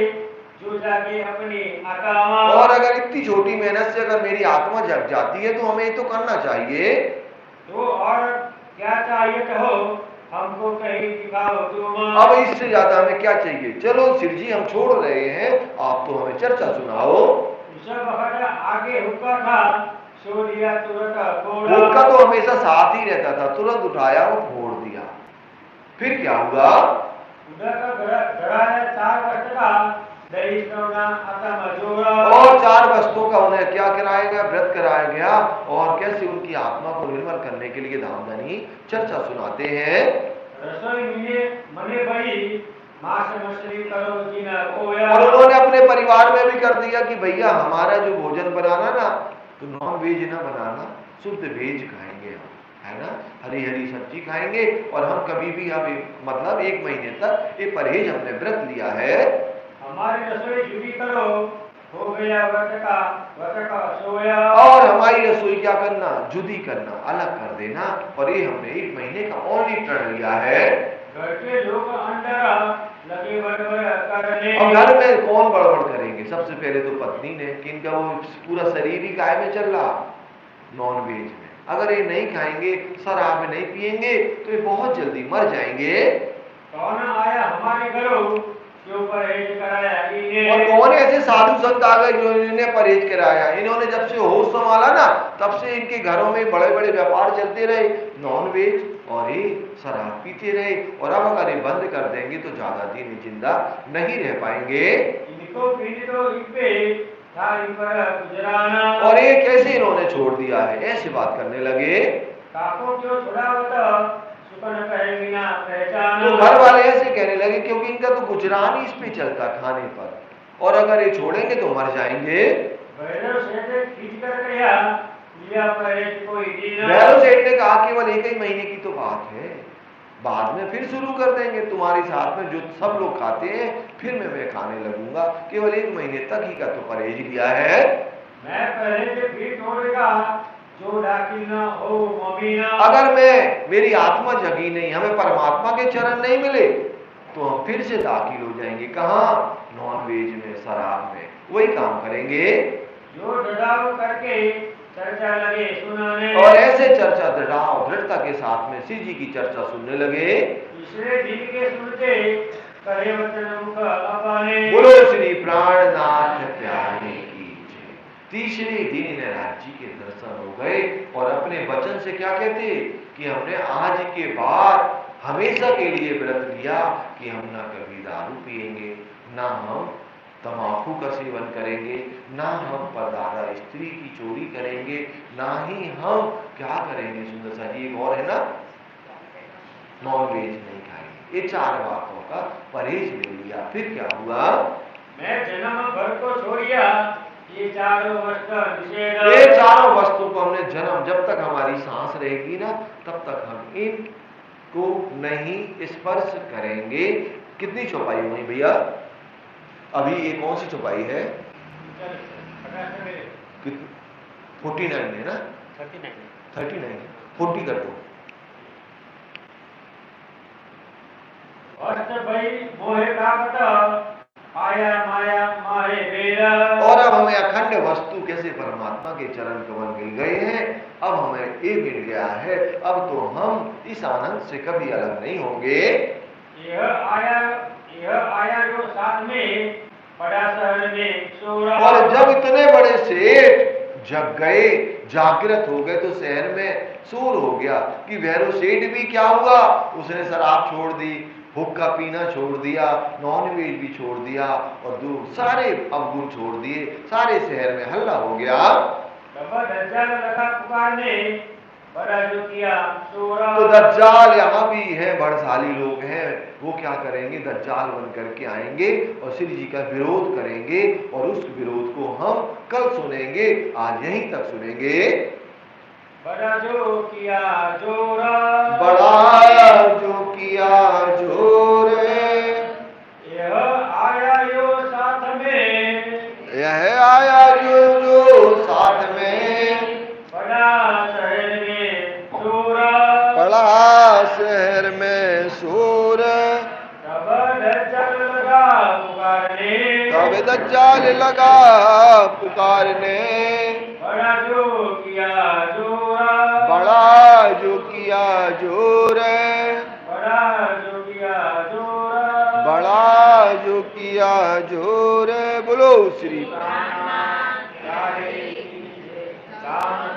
जो जाके अपनी आत्मा, और अगर इतनी छोटी मेहनत से अगर मेरी आत्मा जग जाती है तो हमें ये तो करना चाहिए। तो और क्या चाहिए कहो, हमको कहीं दिखाओ तुम। अब इससे ज्यादा हमें क्या चाहिए? चलो सिर जी हम छोड़ रहे हैं, आप तो हमें चर्चा सुनाओ। सब आगे हुक्का था, सो दिया तुरंत फोड़ा। हुक्का तो हमेशा साथ ही रहता था, तुरंत उठाया और फोड़ दिया। फिर क्या हुआ? उधर का घड़ा 4 वर्ष का दही सोना आता मजोरा। और 4 वस्तुओं का उन्हें क्या कराया गया? व्रत कराया गया। और कैसे उनकी आत्मा को निर्मल करने के लिए धामधनी चर्चा सुनाते हैं। रसोई मने बड़ी मांस मछली करो कि न कोया। और उन्होंने अपने परिवार में भी कर दिया कि भैया हमारा जो भोजन बनाना ना तो नॉन वेज ना बनाना, शुद्ध वेज खाएंगे हम, है ना, हरी हरी सब्जी खाएंगे। और हम कभी भी हम मतलब एक महीने तक ये परहेज हमने व्रत लिया है। हमारी रसोई जुड़ी करो, हो गया व्रत का सोया। और हमारी रसोई क्या करना? जुदी करना, अलग कर देना। और ये हमने एक महीने का ओनली प्रण लिया है। घर के लोग अंदर लगे बड़बड़ करने। और घर में कौन बड़बड़ करेंगे? सबसे पहले तो पत्नी ने, कि इनका वो पूरा शरीर ही काय में चल रहा, नॉन वेज में। अगर ये नहीं खाएंगे, शराब में नहीं पिएंगे तो ये बहुत जल्दी मर जाएंगे। कौन आया हमारे घरों जो परहेज कराया इन्हें। और कौन ऐसे साधु संत आ गए जो इन्हें परहेज कराया? इन्होंने जब से होश संभाला ना तब से इनके घरों में बड़े बड़े व्यापार चलते रहे, नॉन वेज और ये शराब पीते रहे। और अब अगर ये बंद कर देंगे तो ज्यादा दिन जिंदा नहीं रह पाएंगे। इनको पीने तो इनपे था इन पर गुजराना। और ये कैसे इन्होंने छोड़ दिया है? ऐसी बात करने लगे। काको क्यों छोड़ा होता सुकन कहे बिना पहचान। तो घर वाले ऐसे कहने लगे क्योंकि इनका तो गुजरान ही इस पे चलता खाने पर, और अगर ये छोड़ेंगे तो मर जाएंगे। भैरव सेठ खींच कर गया लिया परहेज कोई दिन। भैरव सेठ ने कहा केवल एक ही महीने की तो बात है, बाद में फिर शुरू कर देंगे तुम्हारे साथ में जो सब लोग खाते हैं फिर मैं खाने लगूंगा। केवल एक महीने तक ही का तो परहेज लिया है। मैं परहेज फिर तोड़ेगा जो दाखिल न हो मोमीना। अगर मेरी आत्मा जगी नहीं, हमें परमात्मा के चरण नहीं मिले तो हम फिर से दाखिल हो जाएंगे। कहाँ? नॉन वेज में, शराब में, वही काम करेंगे। जो डराव करके चर्चा लगे सुनाने। और ऐसे चर्चा दृढ़ता के साथ में शिव जी की चर्चा सुनने लगे। तीसरे दिन के सुनते कहे वचन मुख अपने। बोलो श्री प्राणनाथ प्यारे की जय। तीसरे दिन इन्हें राज्य के दर्शन हो गए और अपने वचन से क्या कहते कि हमने आज के बाद हमेशा के लिए व्रत लिया कि हम ना कभी दारू पिएंगे, ना हम तंबाकू का सेवन करेंगे, ना हम परदादा स्त्री की चोरी करेंगे, ना ही हम क्या करेंगे सुंदर सा जी, एक और है ना, नॉन वेज नहीं खाएंगे। ये 4 बातों का परहेज ले लिया। फिर क्या हुआ? मैं जन्म भर को छोड़िया ये चारों वस्तु निषेध। ये चारों वस्तु को हमने जन्म, जब तक हमारी सांस रहेगी ना तब तक हम इनको नहीं स्पर्श करेंगे। कितनी चौपाई हुई भैया? अभी ये कौन सी चौपाई है? 49 है ना? 39 40 कर दो। मोहे का बता आया माया माहे बेरा। और अब हमें अखंड वस्तु कैसे परमात्मा के चरण कमल मिल गए हैं, अब हमें ये मिल गया है, अब तो हम इस आनंद से कभी अलग नहीं होंगे। यह आया जो साथ में बड़ा शहर में सोरा। और जब इतने बड़े सेठ जग गए, जागृत हो गए, तो शहर में शोर हो गया कि भैरव सेठ भी क्या हुआ, उसने शराब छोड़ दी, हुक्का पीना छोड़ दिया, नॉन वेज भी छोड़ दिया और सारे अवगुण छोड़ दिए। सारे शहर में हल्ला हो गया। तो दज्जाल यहाँ भी है, बड़शाली लोग हैं, वो क्या करेंगे, दज्जाल बन करके आएंगे और श्री जी का विरोध करेंगे और उस विरोध को हम कल सुनेंगे, आज यहीं तक सुनेंगे। बड़ा जो किया जोर, बड़ा जो किया जोर, यह आया जो साथ में, यह आया जो साथ में, बड़ा शहर में शोर, बड़ा शहर में शोर, तब दज्जाल लगा पुकारने, तब दज्जाल लगा पुकारने, बड़ा जो किया जोर, बड़ा जो किया जोर, बड़ा जो किया जोर, बड़ा जो किया जोर। बोलो श्री राम